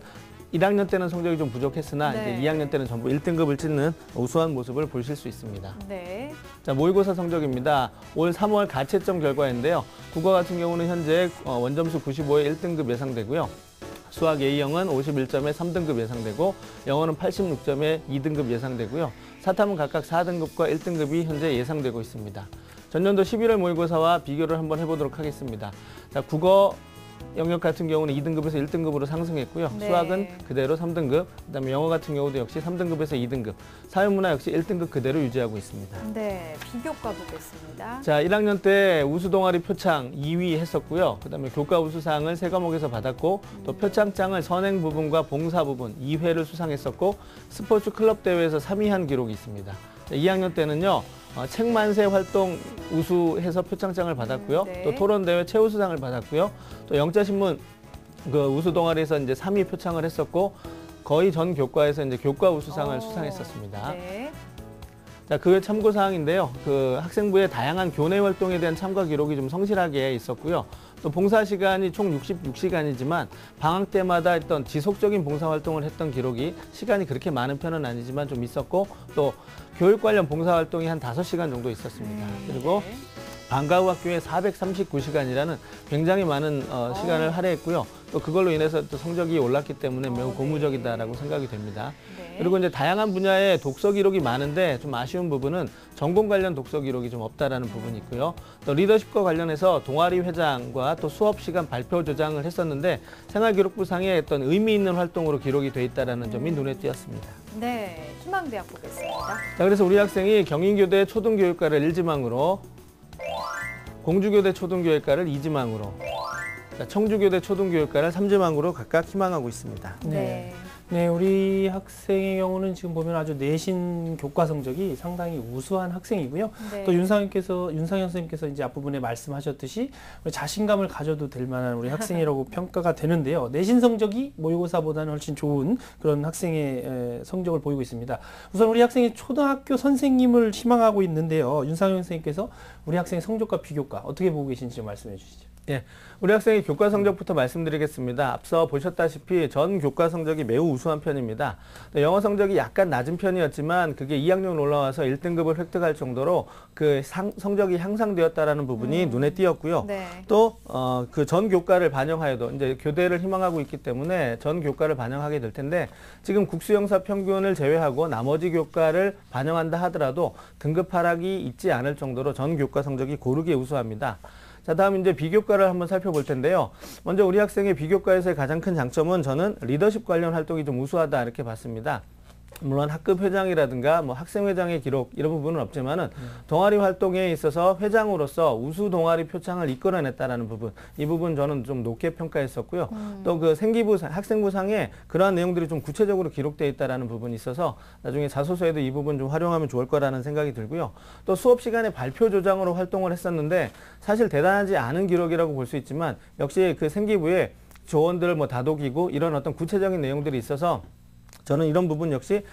[SPEAKER 4] 1학년 때는 성적이 좀 부족했으나
[SPEAKER 1] 네.
[SPEAKER 4] 이제 2학년 때는 전부 1등급을 찍는 우수한 모습을 보실 수 있습니다.
[SPEAKER 1] 네.
[SPEAKER 4] 자, 모의고사 성적입니다. 올 3월 가채점 결과인데요. 국어 같은 경우는 현재 원점수 95에 1등급 예상되고요. 수학 A형은 51점에 3등급 예상되고 영어는 86점에 2등급 예상되고요. 사탐은 각각 4등급과 1등급이 현재 예상되고 있습니다. 전년도 11월 모의고사와 비교를 한번 해보도록 하겠습니다. 자, 국어 영역 같은 경우는 2등급에서 1등급으로 상승했고요.
[SPEAKER 1] 네.
[SPEAKER 4] 수학은 그대로 3등급, 그다음에 영어 같은 경우도 역시 3등급에서 2등급, 사회문화 역시 1등급 그대로 유지하고 있습니다.
[SPEAKER 1] 네, 비교과 보겠습니다.
[SPEAKER 4] 자, 1학년 때 우수 동아리 표창 2위 했었고요. 그다음에 교과 우수상을 3과목에서 받았고 또 표창장을 선행 부분과 봉사 부분 2회를 수상했었고 스포츠 클럽 대회에서 3위 한 기록이 있습니다. 자, 2학년 때는요. 책 만세 활동 우수해서 표창장을 받았고요.
[SPEAKER 1] 네.
[SPEAKER 4] 또 토론 대회 최우수상을 받았고요. 또 영자신문 그 우수 동아리에서 이제 3위 표창을 했었고 거의 전 교과에서 이제 교과 우수상을 수상했었습니다.
[SPEAKER 1] 네.
[SPEAKER 4] 자, 그 외 참고 사항인데요. 그 학생부의 다양한 교내 활동에 대한 참가 기록이 좀 성실하게 있었고요. 또 봉사 시간이 총 66시간이지만 방학 때마다 했던 지속적인 봉사 활동을 했던 기록이 시간이 그렇게 많은 편은 아니지만 좀 있었고 또 교육 관련 봉사 활동이 한 5시간 정도 있었습니다. 그리고
[SPEAKER 1] 네.
[SPEAKER 4] 방과 후 학교에 439시간이라는 굉장히 많은 시간을 할애했고요. 또 그걸로 인해서 또 성적이 올랐기 때문에 매우 고무적이다라고 생각이 됩니다.
[SPEAKER 1] 네.
[SPEAKER 4] 그리고 이제 다양한 분야의 독서 기록이 많은데 좀 아쉬운 부분은 전공 관련 독서 기록이 좀 없다라는 부분이 있고요. 또 리더십과 관련해서 동아리 회장과 또 수업 시간 발표 조장을 했었는데 생활기록부상에 어떤 의미 있는 활동으로 기록이 돼 있다라는 점이 눈에 띄었습니다.
[SPEAKER 1] 네, 희망대학 보겠습니다.
[SPEAKER 4] 자, 그래서 우리 학생이 경인교대 초등교육과를 1지망으로, 공주교대 초등교육과를 2지망으로, 청주교대 초등교육과를 3지망으로 각각 희망하고 있습니다.
[SPEAKER 1] 네.
[SPEAKER 2] 네, 우리 학생의 경우는 지금 보면 아주 내신 교과 성적이 상당히 우수한 학생이고요.
[SPEAKER 1] 네.
[SPEAKER 2] 또 윤상현 선생님께서 이제 앞부분에 말씀하셨듯이 자신감을 가져도 될 만한 우리 학생이라고 평가가 되는데요. 내신 성적이 모의고사보다는 훨씬 좋은 그런 학생의 성적을 보이고 있습니다. 우선 우리 학생이 초등학교 선생님을 희망하고 있는데요. 윤상현 선생님께서 우리 학생의 성적과 비교과 어떻게 보고 계신지 좀 말씀해 주시죠.
[SPEAKER 4] 예, 우리 학생의 교과 성적부터 말씀드리겠습니다. 앞서 보셨다시피 전 교과 성적이 매우 우수한 편입니다. 영어 성적이 약간 낮은 편이었지만 그게 2학년 올라와서 1등급을 획득할 정도로 그 성적이 향상되었다라는 부분이 눈에 띄었고요.
[SPEAKER 1] 네.
[SPEAKER 4] 또 그 전 교과를 반영하여도 이제 교대를 희망하고 있기 때문에 전 교과를 반영하게 될 텐데 지금 국수영사 평균을 제외하고 나머지 교과를 반영한다 하더라도 등급 하락이 있지 않을 정도로 전 교과 성적이 고르게 우수합니다. 자, 다음 이제 비교과를 한번 살펴볼 텐데요. 먼저 우리 학생의 비교과에서의 가장 큰 장점은 저는 리더십 관련 활동이 좀 우수하다 이렇게 봤습니다. 물론 학급 회장이라든가 뭐 학생회장의 기록 이런 부분은 없지만은 동아리 활동에 있어서 회장으로서 우수 동아리 표창을 이끌어냈다라는 부분, 이 부분 저는 좀 높게 평가했었고요. 또 그 생기부 학생부상에 그러한 내용들이 좀 구체적으로 기록되어 있다라는 부분이 있어서 나중에 자소서에도 이 부분 좀 활용하면 좋을 거라는 생각이 들고요. 또 수업 시간에 발표 조장으로 활동을 했었는데 사실 대단하지 않은 기록이라고 볼 수 있지만 역시 그 생기부에 조언들 뭐 다독이고 이런 어떤 구체적인 내용들이 있어서 저는 이런 부분 역시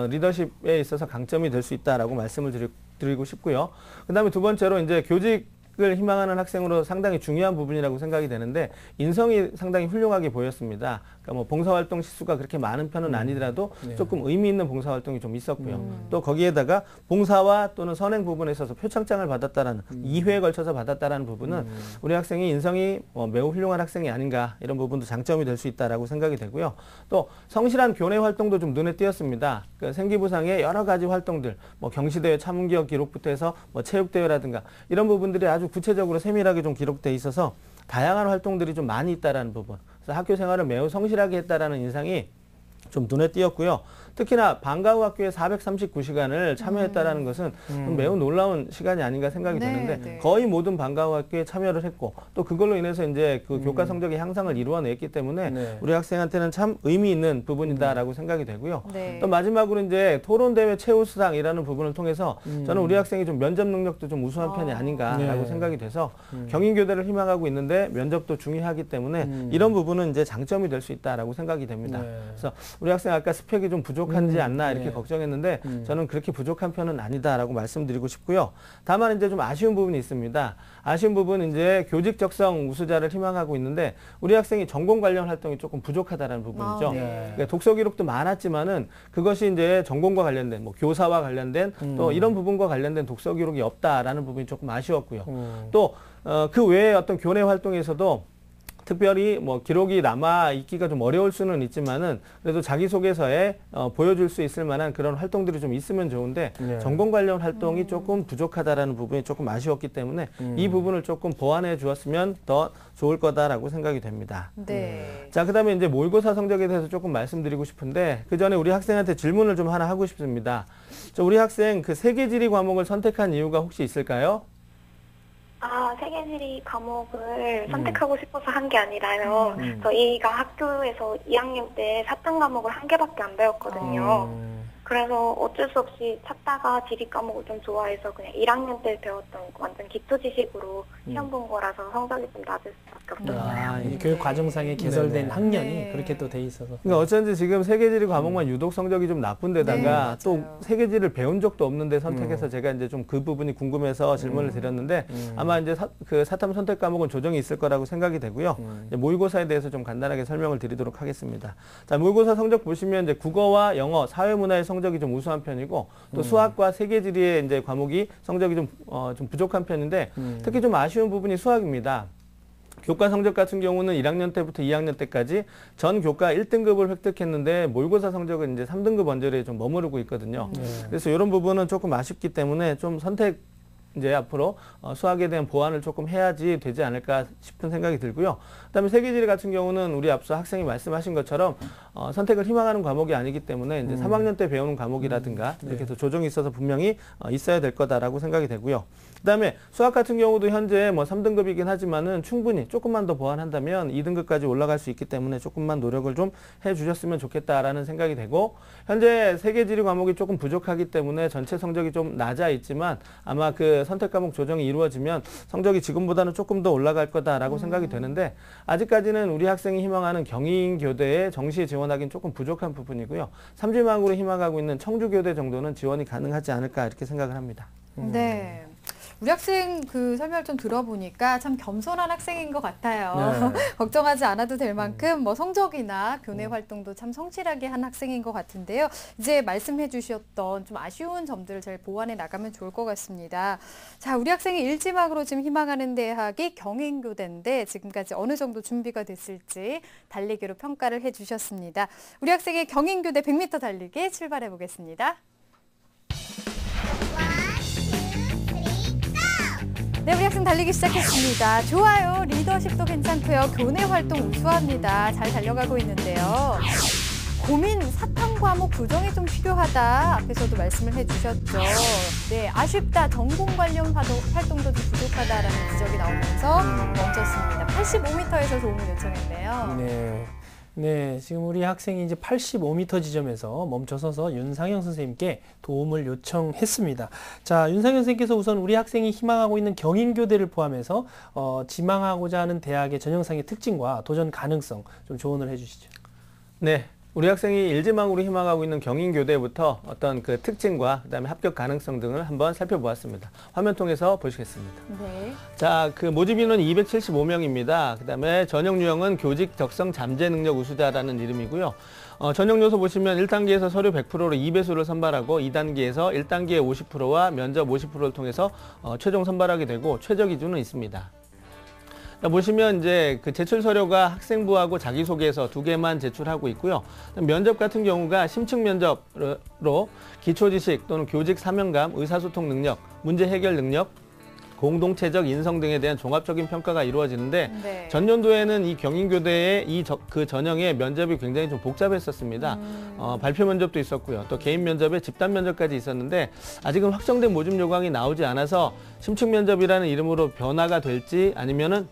[SPEAKER 4] 리더십에 있어서 강점이 될 수 있다라고 말씀을 드리고 싶고요. 그다음에 두 번째로 이제 교직을 희망하는 학생으로 상당히 중요한 부분이라고 생각이 되는데 인성이 상당히 훌륭하게 보였습니다. 그러니까 뭐 봉사활동 시수가 그렇게 많은 편은 아니더라도
[SPEAKER 2] 네.
[SPEAKER 4] 조금 의미 있는 봉사활동이 좀 있었고요. 또 거기에다가 봉사와 또는 선행 부분에 있어서 표창장을 받았다라는 2회에 걸쳐서 받았다라는 부분은 우리 학생이 인성이 매우 훌륭한 학생이 아닌가 이런 부분도 장점이 될 수 있다라고 생각이 되고요. 또 성실한 교내 활동도 좀 눈에 띄었습니다. 그 생기부상의 여러 가지 활동들, 뭐 경시대회 참기업 기록부터 해서 뭐 체육대회라든가 이런 부분들이 아주 구체적으로 세밀하게 좀 기록돼 있어서 다양한 활동들이 좀 많이 있다라는 부분. 그래서 학교 생활을 매우 성실하게 했다라는 인상이 좀 눈에 띄었고요. 특히나 방과 후 학교에 439시간을 참여했다라는 것은 매우 놀라운 시간이 아닌가 생각이 드는데
[SPEAKER 1] 네.
[SPEAKER 4] 거의 모든 방과 후 학교에 참여를 했고 또 그걸로 인해서 이제 그 교과 성적의 향상을 이루어냈기 때문에
[SPEAKER 2] 네.
[SPEAKER 4] 우리 학생한테는 참 의미 있는 부분이다라고 생각이 되고요.
[SPEAKER 1] 네.
[SPEAKER 4] 또 마지막으로 이제 토론대회 최우수상이라는 부분을 통해서 저는 우리 학생이 좀 면접 능력도 좀 우수한 편이 아닌가라고
[SPEAKER 2] 네.
[SPEAKER 4] 생각이 돼서 경인교대를 희망하고 있는데 면접도 중요하기 때문에 이런 부분은 이제 장점이 될 수 있다라고 생각이 됩니다.
[SPEAKER 2] 네.
[SPEAKER 4] 그래서 우리 학생 아까 스펙이 좀 부족한지 않나 이렇게
[SPEAKER 2] 네.
[SPEAKER 4] 걱정했는데 저는 그렇게 부족한 편은 아니다라고 말씀드리고 싶고요. 다만 이제 좀 아쉬운 부분이 있습니다. 아쉬운 부분은 이제 교직 적성 우수자를 희망하고 있는데 우리 학생이 전공 관련 활동이 조금 부족하다라는 부분이죠.
[SPEAKER 2] 네.
[SPEAKER 4] 그러니까 독서 기록도 많았지만은 그것이 이제 전공과 관련된 뭐 교사와 관련된 또 이런 부분과 관련된 독서 기록이 없다라는 부분이 조금 아쉬웠고요. 또 그 외에 어떤 교내 활동에서도 특별히 뭐 기록이 남아 있기가 좀 어려울 수는 있지만은 그래도 자기소개서에 보여줄 수 있을 만한 그런 활동들이 좀 있으면 좋은데
[SPEAKER 2] 네.
[SPEAKER 4] 전공 관련 활동이 조금 부족하다라는 부분이 조금 아쉬웠기 때문에 이 부분을 조금 보완해 주었으면 더 좋을 거다라고 생각이 됩니다.
[SPEAKER 1] 네.
[SPEAKER 4] 자, 그다음에 이제 모의고사 성적에 대해서 조금 말씀드리고 싶은데 그 전에 우리 학생한테 질문을 좀 하나 하고 싶습니다. 우리 학생 그 세계지리 과목을 선택한 이유가 혹시 있을까요?
[SPEAKER 6] 세계지리 과목을 선택하고 싶어서 한 게 아니라요. 저희가 학교에서 2학년 때 사탕 과목을 한 개밖에 안 배웠거든요. 그래서 어쩔 수 없이 찾다가 지리 과목을 좀 좋아해서 그냥 1학년 때 배웠던 완전 기초 지식으로 시험 본 거라서 성적이 좀 낮을 수밖에 없었어요.
[SPEAKER 2] 이 교육 과정상에 개설된
[SPEAKER 4] 네네.
[SPEAKER 2] 학년이
[SPEAKER 1] 네.
[SPEAKER 2] 그렇게 또 돼 있어서.
[SPEAKER 4] 그러니까 어쩐지 지금 세계지리 과목만 유독 성적이 좀 나쁜 데다가
[SPEAKER 1] 네,
[SPEAKER 4] 또
[SPEAKER 1] 맞아요.
[SPEAKER 4] 세계지를 배운 적도 없는데 선택해서 제가 이제 좀 그 부분이 궁금해서 질문을 드렸는데 아마 이제 그 사탐 선택 과목은 조정이 있을 거라고 생각이 되고요. 이제 모의고사에 대해서 좀 간단하게 설명을 드리도록 하겠습니다. 자, 모의고사 성적 보시면 이제 국어와 영어, 사회문화의 성적이 좀 우수한 편이고 또 수학과 세계지리의 이제 과목이 성적이 좀 부족한 편인데 특히 좀 아쉬운 부분이 수학입니다. 교과 성적 같은 경우는 1학년 때부터 2학년 때까지 전 교과 1등급을 획득했는데 모의고사 성적은 이제 3등급 언저리에 좀 머무르고 있거든요. 그래서 이런 부분은 조금 아쉽기 때문에 좀 선택 이제 앞으로 수학에 대한 보완을 조금 해야지 되지 않을까 싶은 생각이 들고요. 그다음에 세계지리 같은 경우는 우리 앞서 학생이 말씀하신 것처럼 선택을 희망하는 과목이 아니기 때문에 이제 3학년 때 배우는 과목이라든가 이렇게 해서 조정이 있어서 분명히 있어야 될 거다라고 생각이 되고요. 그다음에 수학 같은 경우도 현재 뭐 3등급이긴 하지만은 충분히 조금만 더 보완한다면 2등급까지 올라갈 수 있기 때문에 조금만 노력을 좀 해주셨으면 좋겠다라는 생각이 되고 현재 세계지리 과목이 조금 부족하기 때문에 전체 성적이 좀 낮아 있지만 아마 그 선택 과목 조정이 이루어지면 성적이 지금보다는 조금 더 올라갈 거다라고 생각이 되는데 아직까지는 우리 학생이 희망하는 경인교대에 정시에 지원하기는 조금 부족한 부분이고요. 삼지망으로 희망하고 있는 청주교대 정도는 지원이 가능하지 않을까 이렇게 생각을 합니다.
[SPEAKER 1] 네. 우리 학생 그 설명을 좀 들어보니까 참 겸손한 학생인 것 같아요.
[SPEAKER 2] 네.
[SPEAKER 1] 걱정하지 않아도 될 만큼 뭐 성적이나 교내 활동도 참 성실하게 한 학생인 것 같은데요. 이제 말씀해 주셨던 좀 아쉬운 점들을 잘 보완해 나가면 좋을 것 같습니다. 자, 우리 학생이 일지망으로 지금 희망하는 대학이 경인교대인데 지금까지 어느 정도 준비가 됐을지 달리기로 평가를 해 주셨습니다. 우리 학생의 경인교대 100m 달리기 출발해 보겠습니다. 네, 우리 학생 달리기 시작했습니다. 좋아요. 리더십도 괜찮고요. 교내 활동 우수합니다. 잘 달려가고 있는데요. 고민, 사탐 과목 부정이 좀 필요하다. 앞에서도 말씀을 해주셨죠. 네, 아쉽다. 전공 관련 활동도 좀 부족하다라는 지적이 나오면서 멈췄습니다. 85m에서 도움을 요청했네요.
[SPEAKER 2] 네, 지금 우리 학생이 이제 85m 지점에서 멈춰서서 윤상영 선생님께 도움을 요청했습니다. 자, 윤상영 선생님께서 우선 우리 학생이 희망하고 있는 경인교대를 포함해서 지망하고자 하는 대학의 전형상의 특징과 도전 가능성 좀 조언을 해주시죠.
[SPEAKER 4] 네. 우리 학생이 일지망으로 희망하고 있는 경인교대부터 어떤 그 특징과 그다음에 합격 가능성 등을 한번 살펴보았습니다. 화면 통해서 보시겠습니다.
[SPEAKER 1] 네.
[SPEAKER 4] 자, 그 모집 인원이 275명입니다. 그다음에 전형 유형은 교직 적성 잠재 능력 우수자라는 이름이고요. 전형 요소 보시면 1단계에서 서류 100%로 2배수를 선발하고 2단계에서 1단계 50%와 면접 50%를 통해서 최종 선발하게 되고 최저 기준은 있습니다. 보시면 이제 그 제출 서류가 학생부하고 자기소개서 2개만 제출하고 있고요. 면접 같은 경우가 심층 면접으로 기초지식 또는 교직 사명감, 의사소통 능력, 문제 해결 능력, 공동체적 인성 등에 대한 종합적인 평가가 이루어지는데
[SPEAKER 1] 네.
[SPEAKER 4] 전년도에는 이 경인교대의 그 전형의 면접이 굉장히 좀 복잡했었습니다. 발표 면접도 있었고요. 또 개인 면접에 집단 면접까지 있었는데 아직은 확정된 모집 요강이 나오지 않아서 심층 면접이라는 이름으로 변화가 될지 아니면은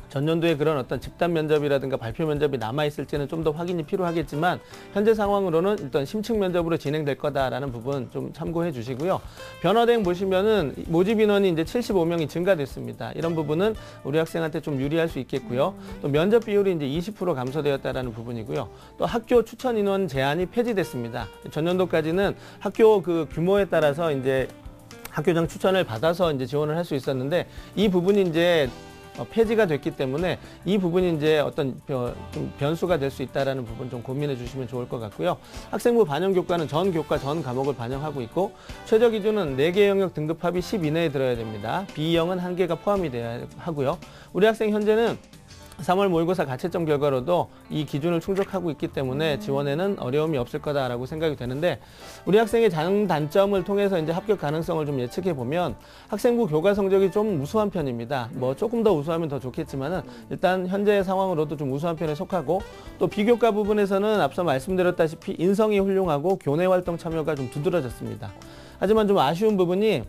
[SPEAKER 4] 전년도에 그런 어떤 집단 면접이라든가 발표 면접이 남아있을지는 좀 더 확인이 필요하겠지만 현재 상황으로는 일단 심층 면접으로 진행될 거다라는 부분 좀 참고해 주시고요. 변화대행 보시면은 모집 인원이 이제 75명이 증가됐습니다. 이런 부분은 우리 학생한테 좀 유리할 수 있겠고요. 또 면접 비율이 이제 20% 감소되었다라는 부분이고요. 또 학교 추천 인원 제한이 폐지됐습니다. 전년도까지는 학교 그 규모에 따라서 이제 학교장 추천을 받아서 이제 지원을 할 수 있었는데 이 부분이 이제 폐지가 됐기 때문에 이 부분이 이제 어떤 좀 변수가 될 수 있다라는 부분 좀 고민해 주시면 좋을 것 같고요. 학생부 반영 교과는 전 교과 전 과목을 반영하고 있고 최저 기준은 4개 영역 등급합이 10 이내에 들어야 됩니다. B형은 1개가 포함이 돼야 하고요. 우리 학생 현재는 3월 모의고사 가채점 결과로도 이 기준을 충족하고 있기 때문에 지원에는 어려움이 없을 거다라고 생각이 되는데 우리 학생의 장단점을 통해서 이제 합격 가능성을 좀 예측해 보면 학생부 교과 성적이 좀 우수한 편입니다. 뭐 조금 더 우수하면 더 좋겠지만은 일단 현재 상황으로도 좀 우수한 편에 속하고 또 비교과 부분에서는 앞서 말씀드렸다시피 인성이 훌륭하고 교내 활동 참여가 좀 두드러졌습니다. 하지만 좀 아쉬운 부분이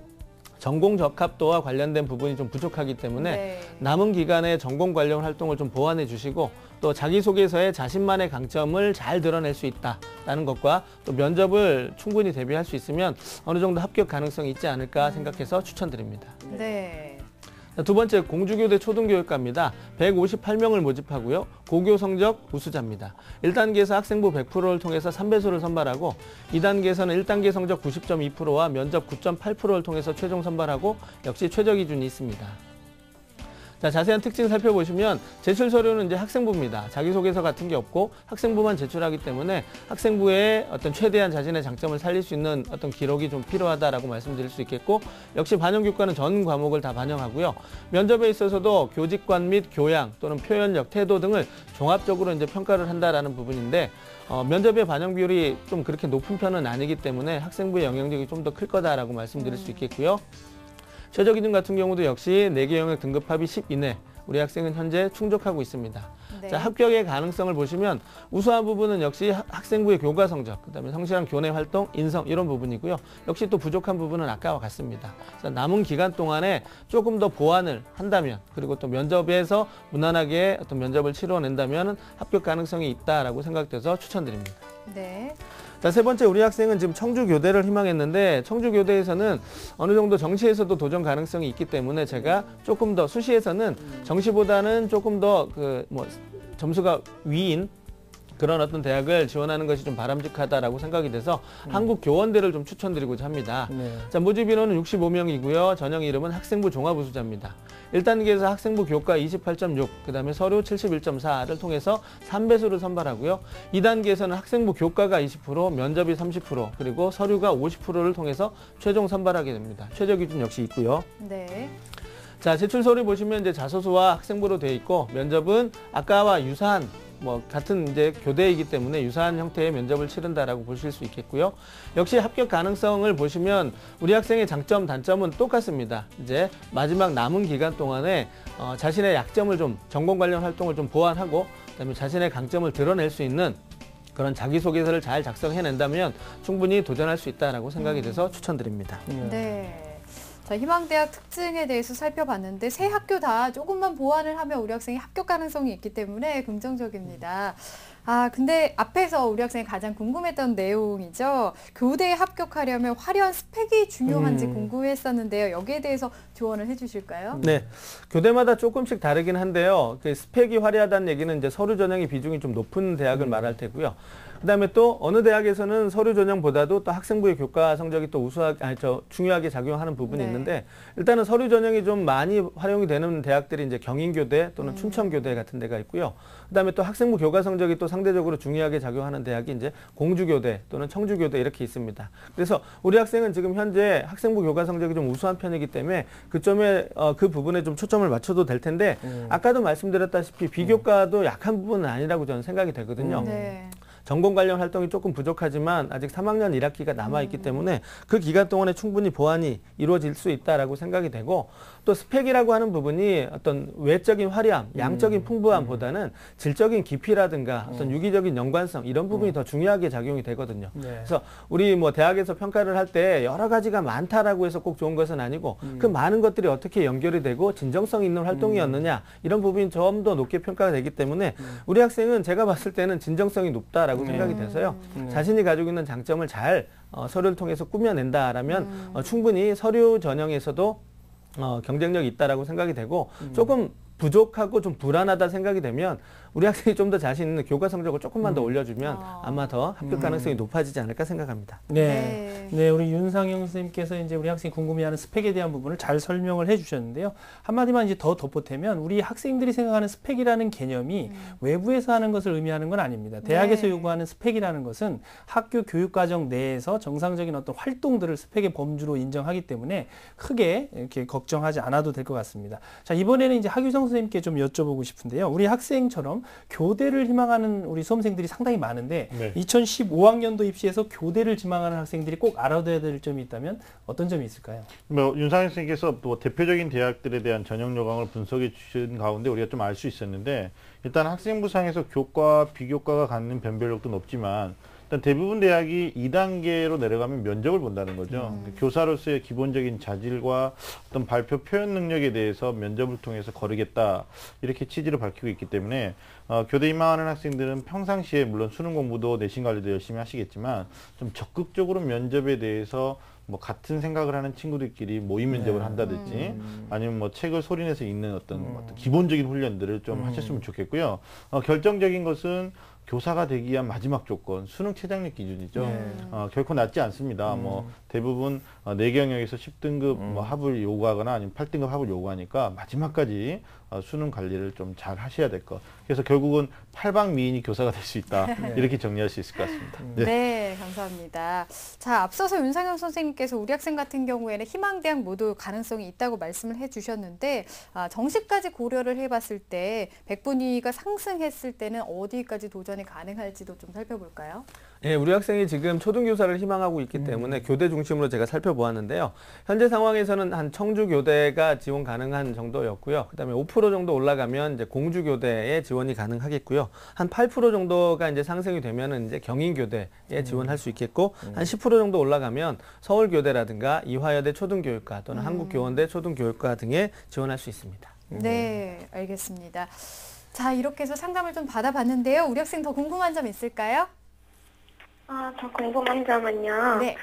[SPEAKER 4] 전공 적합도와 관련된 부분이 좀 부족하기 때문에
[SPEAKER 1] 네.
[SPEAKER 4] 남은 기간에 전공 관련 활동을 좀 보완해 주시고 또 자기소개서에 자신만의 강점을 잘 드러낼 수 있다는 것과 또 면접을 충분히 대비할 수 있으면 어느 정도 합격 가능성이 있지 않을까 생각해서 추천드립니다.
[SPEAKER 1] 네.
[SPEAKER 4] 두 번째, 공주교대 초등교육과입니다. 158명을 모집하고요. 고교 성적 우수자입니다. 1단계에서 학생부 100%를 통해서 3배수를 선발하고 2단계에서는 1단계 성적 90.2%와 면접 9.8%를 통해서 최종 선발하고 역시 최저 기준이 있습니다. 자, 자세한 특징 살펴보시면 제출 서류는 이제 학생부입니다. 자기소개서 같은 게 없고 학생부만 제출하기 때문에 학생부에 어떤 최대한 자신의 장점을 살릴 수 있는 어떤 기록이 좀 필요하다라고 말씀드릴 수 있겠고 역시 반영교과는 전 과목을 다 반영하고요. 면접에 있어서도 교직관 및 교양 또는 표현력, 태도 등을 종합적으로 이제 평가를 한다라는 부분인데 면접의 반영 비율이 좀 그렇게 높은 편은 아니기 때문에 학생부의 영향력이 좀 더 클 거다라고 말씀드릴 수 있겠고요. 최저 기준 같은 경우도 역시 4개 영역 등급합이 10 이내 우리 학생은 현재 충족하고 있습니다.
[SPEAKER 1] 네.
[SPEAKER 4] 자, 합격의 가능성을 보시면 우수한 부분은 역시 학생부의 교과 성적, 그다음에 성실한 교내 활동, 인성 이런 부분이고요. 역시 또 부족한 부분은 아까와 같습니다. 그래서 남은 기간 동안에 조금 더 보완을 한다면 그리고 또 면접에서 무난하게 어떤 면접을 치러낸다면 합격 가능성이 있다라고 생각돼서 추천드립니다.
[SPEAKER 1] 네.
[SPEAKER 4] 자, 세 번째, 우리 학생은 지금 청주교대를 희망했는데 청주교대에서는 어느 정도 정시에서도 도전 가능성이 있기 때문에 제가 조금 더 수시에서는 정시보다는 조금 더 점수가 위인 그런 어떤 대학을 지원하는 것이 좀 바람직하다라고 생각이 돼서 한국교원대를 좀 추천드리고자 합니다.
[SPEAKER 2] 네.
[SPEAKER 4] 자, 모집 인원은 65명이고요. 전형 이름은 학생부 종합우수자입니다. 1단계에서 학생부 교과 28.6, 그 다음에 서류 71.4를 통해서 3배수를 선발하고요. 2단계에서는 학생부 교과가 20%, 면접이 30%, 그리고 서류가 50%를 통해서 최종 선발하게 됩니다. 최저 기준 역시 있고요.
[SPEAKER 1] 네.
[SPEAKER 4] 자, 제출 서류 보시면 이제 자소서와 학생부로 되어 있고, 면접은 아까와 유사한 같은 이제 교대이기 때문에 유사한 형태의 면접을 치른다라고 보실 수 있겠고요. 역시 합격 가능성을 보시면 우리 학생의 장점, 단점은 똑같습니다. 이제 마지막 남은 기간 동안에 자신의 약점을 좀, 전공 관련 활동을 좀 보완하고, 그다음에 자신의 강점을 드러낼 수 있는 그런 자기소개서를 잘 작성해낸다면 충분히 도전할 수 있다라고 생각이 돼서 추천드립니다.
[SPEAKER 1] 네. 자, 희망대학 특징에 대해서 살펴봤는데 세 학교 다 조금만 보완을 하면 우리 학생이 합격 가능성이 있기 때문에 긍정적입니다. 아, 근데 앞에서 우리 학생이 가장 궁금했던 내용이죠. 교대에 합격하려면 화려한 스펙이 중요한지 궁금했었는데요. 여기에 대해서 조언을 해주실까요?
[SPEAKER 4] 네, 교대마다 조금씩 다르긴 한데요. 그 스펙이 화려하다는 얘기는 이제 서류 전형의 비중이 좀 높은 대학을 말할 테고요. 그다음에 또 어느 대학에서는 서류 전형보다도 또 학생부의 교과 성적이 또 중요하게 작용하는 부분이 있는데, 일단은 서류 전형이 좀 많이 활용이 되는 대학들이 이제 경인교대 또는 춘천교대 같은 데가 있고요. 그다음에 또 학생부 교과 성적이 또 상대적으로 중요하게 작용하는 대학이 이제 공주교대 또는 청주교대 이렇게 있습니다. 그래서 우리 학생은 지금 현재 학생부 교과 성적이 좀 우수한 편이기 때문에 그 점에 그 부분에 좀 초점을 맞춰도 될 텐데, 아까도 말씀드렸다시피 비교과도 약한 부분은 아니라고 저는 생각이 되거든요.
[SPEAKER 1] 네.
[SPEAKER 4] 전공 관련 활동이 조금 부족하지만 아직 3학년 1학기가 남아있기 때문에 그 기간 동안에 충분히 보완이 이루어질 수 있다라고 생각이 되고, 또 스펙이라고 하는 부분이 어떤 외적인 화려함, 양적인 풍부함보다는 질적인 깊이라든가 어떤 유기적인 연관성 이런 부분이 더 중요하게 작용이 되거든요.
[SPEAKER 2] 네.
[SPEAKER 4] 그래서 우리 대학에서 평가를 할 때 여러 가지가 많다라고 해서 꼭 좋은 것은 아니고 그 많은 것들이 어떻게 연결이 되고 진정성 있는 활동이었느냐 이런 부분이 좀 더 높게 평가가 되기 때문에 우리 학생은 제가 봤을 때는 진정성이 높다라고 생각이 돼서요. 자신이 가지고 있는 장점을 잘 서류를 통해서 꾸며낸다라면 충분히 서류 전형에서도 경쟁력이 있다라고 생각이 되고, 조금 부족하고 좀 불안하다 생각이 되면 우리 학생이 좀 더 자신 있는 교과 성적을 조금만 더 올려주면 아마 더 합격 가능성이 높아지지 않을까 생각합니다.
[SPEAKER 2] 네. 네, 우리 윤상영 선생님께서 이제 우리 학생이 궁금해하는 스펙에 대한 부분을 잘 설명을 해주셨는데요. 한마디만 이제 더 덧보태면 우리 학생들이 생각하는 스펙이라는 개념이 외부에서 하는 것을 의미하는 건 아닙니다. 대학에서 요구하는 스펙이라는 것은 학교 교육과정 내에서 정상적인 어떤 활동들을 스펙의 범주로 인정하기 때문에 크게 이렇게 걱정하지 않아도 될 것 같습니다. 자, 이번에는 이제 하규성 선생님께 좀 여쭤보고 싶은데요. 우리 학생처럼 교대를 희망하는 우리 수험생들이 상당히 많은데,
[SPEAKER 3] 네.
[SPEAKER 2] 2015학년도 입시에서 교대를 지망하는 학생들이 꼭 알아둬야 될 점이 있다면 어떤 점이 있을까요?
[SPEAKER 3] 윤상현 선생님께서 또 대표적인 대학들에 대한 전형 요강을 분석해 주신 가운데 우리가 좀 알 수 있었는데, 일단 학생부상에서 교과, 비교과가 갖는 변별력도 높지만 일단 대부분 대학이 2단계로 내려가면 면접을 본다는 거죠. 교사로서의 기본적인 자질과 어떤 발표 표현 능력에 대해서 면접을 통해서 거르겠다, 이렇게 취지를 밝히고 있기 때문에 교대 입망하는 학생들은 평상시에 물론 수능 공부도 내신 관리도 열심히 하시겠지만 좀 적극적으로 면접에 대해서 같은 생각을 하는 친구들끼리 모의 면접을 한다든지 아니면 책을 소리내서 읽는 어떤 기본적인 훈련들을 좀 하셨으면 좋겠고요. 결정적인 것은 교사가 되기 위한 마지막 조건, 수능 최장력 기준이죠. 결코 낮지 않습니다. 대부분 내경영에서 10등급 합을 요구하거나 아니면 8등급 합을 요구하니까 마지막까지 수능 관리를 좀 잘 하셔야 될 것. 그래서 결국은 팔방미인이 교사가 될 수 있다. 이렇게 정리할 수 있을 것 같습니다.
[SPEAKER 1] 네, 감사합니다. 자, 앞서서 윤상현 선생님께서 우리 학생 같은 경우에는 희망대학 모두 가능성이 있다고 말씀을 해주셨는데, 정시까지 고려를 해봤을 때 백분위가 상승했을 때는 어디까지 도전이 가능할지도 좀 살펴볼까요?
[SPEAKER 4] 예, 우리 학생이 지금 초등교사를 희망하고 있기 때문에 교대 중심으로 제가 살펴보았는데요. 현재 상황에서는 한 청주교대가 지원 가능한 정도였고요. 그다음에 5% 정도 올라가면 이제 공주교대에 지원이 가능하겠고요. 한 8% 정도가 이제 상승이 되면은 이제 경인교대에 지원할 수 있겠고, 한 10% 정도 올라가면 서울교대라든가 이화여대 초등교육과 또는 한국교원대 초등교육과 등에 지원할 수 있습니다.
[SPEAKER 1] 네, 알겠습니다. 자, 이렇게 해서 상담을 좀 받아봤는데요. 우리 학생 더 궁금한 점 있을까요?
[SPEAKER 6] 더 궁금한 점은요.
[SPEAKER 1] 네.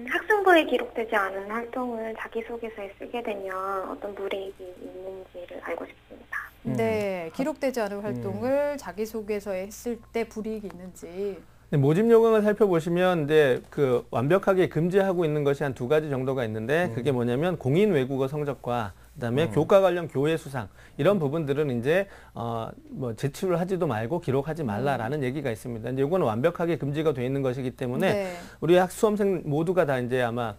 [SPEAKER 6] 학생부에 기록되지 않은 활동을 자기소개서에 쓰게 되면 어떤 불이익이 있는지를 알고 싶습니다.
[SPEAKER 1] 네, 기록되지 않은 활동을 자기소개서에 했을 때 불이익이 있는지.
[SPEAKER 4] 네, 모집 요강을 살펴보시면 이제 그 완벽하게 금지하고 있는 것이 한 2가지 정도가 있는데 그게 뭐냐면 공인 외국어 성적과 그다음에 교과 관련 교회 수상 이런 부분들은 이제 뭐 제출을 하지도 말고 기록하지 말라라는 얘기가 있습니다. 이제 이거는 완벽하게 금지가 돼 있는 것이기 때문에
[SPEAKER 1] 네.
[SPEAKER 4] 우리 수험생 모두가 다 이제 아마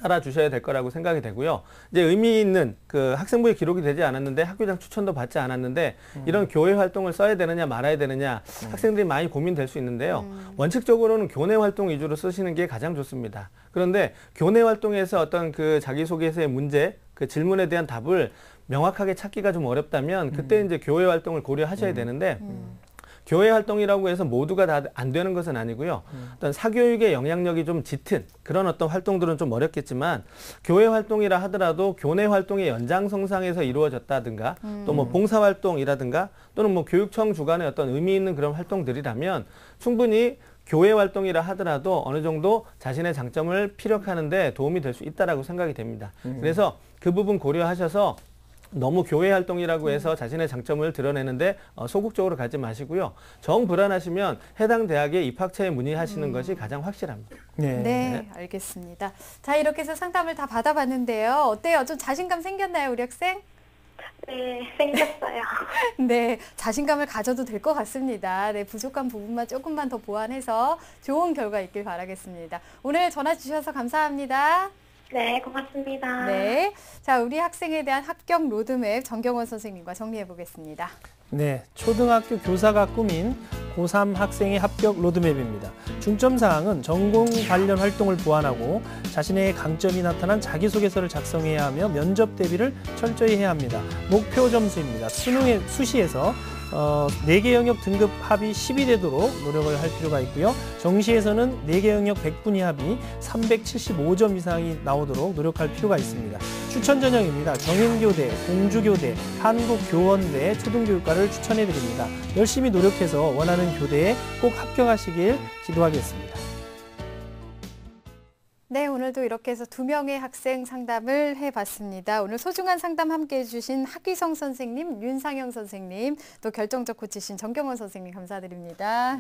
[SPEAKER 4] 따라 주셔야 될 거라고 생각이 되고요. 이제 의미 있는 그 학생부에 기록이 되지 않았는데 학교장 추천도 받지 않았는데 이런 교회 활동을 써야 되느냐 말아야 되느냐 학생들이 많이 고민될 수 있는데요. 원칙적으로는 교내 활동 위주로 쓰시는 게 가장 좋습니다. 그런데 교내 활동에서 어떤 그 자기소개서의 문제, 그 질문에 대한 답을 명확하게 찾기가 좀 어렵다면 그때 이제 교회 활동을 고려하셔야 되는데 교회 활동이라고 해서 모두가 다 안 되는 것은 아니고요. 어떤 사교육의 영향력이 좀 짙은 그런 어떤 활동들은 좀 어렵겠지만 교회 활동이라 하더라도 교내 활동의 연장선상에서 이루어졌다든가 또 뭐 봉사활동이라든가 또는 뭐 교육청 주관의 어떤 의미 있는 그런 활동들이라면 충분히 교회 활동이라 하더라도 어느 정도 자신의 장점을 피력하는 데 도움이 될 수 있다라고 생각이 됩니다. 그래서 그 부분 고려하셔서 너무 교회 활동이라고 해서 자신의 장점을 드러내는데 소극적으로 가지 마시고요. 정 불안하시면 해당 대학에 입학처에 문의하시는 것이 가장 확실합니다.
[SPEAKER 1] 네, 알겠습니다. 자, 이렇게 해서 상담을 다 받아봤는데요. 어때요? 좀 자신감 생겼나요, 우리 학생?
[SPEAKER 6] 네, 생겼어요.
[SPEAKER 1] 네, 자신감을 가져도 될 것 같습니다. 네, 부족한 부분만 조금만 더 보완해서 좋은 결과 있길 바라겠습니다. 오늘 전화 주셔서 감사합니다.
[SPEAKER 6] 네, 고맙습니다.
[SPEAKER 1] 네, 자, 우리 학생에 대한 합격 로드맵 정경원 선생님과 정리해 보겠습니다.
[SPEAKER 2] 네, 초등학교 교사가 꾸민 고3 학생의 합격 로드맵입니다. 중점사항은 전공 관련 활동을 보완하고 자신의 강점이 나타난 자기소개서를 작성해야 하며 면접 대비를 철저히 해야 합니다. 목표 점수입니다. 수시에서 4개 영역 등급 합이 10이 되도록 노력을 할 필요가 있고요. 정시에서는 4개 영역 100분위 합이 375점 이상이 나오도록 노력할 필요가 있습니다. 추천 전형입니다. 경인교대, 공주교대, 한국교원대 초등교육과를 추천해 드립니다. 열심히 노력해서 원하는 교대에 꼭 합격하시길 기도하겠습니다.
[SPEAKER 1] 네, 오늘도 이렇게 해서 2명의 학생 상담을 해봤습니다. 오늘 소중한 상담 함께해 주신 학위성 선생님, 윤상영 선생님, 또 결정적 코치신 정경원 선생님 감사드립니다.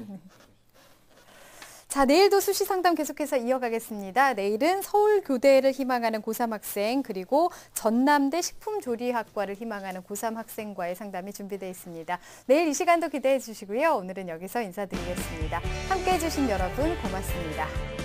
[SPEAKER 1] 자, 내일도 수시 상담 계속해서 이어가겠습니다. 내일은 서울교대를 희망하는 고3 학생, 그리고 전남대 식품조리학과를 희망하는 고3 학생과의 상담이 준비되어 있습니다. 내일 이 시간도 기대해 주시고요. 오늘은 여기서 인사드리겠습니다. 함께해 주신 여러분 고맙습니다.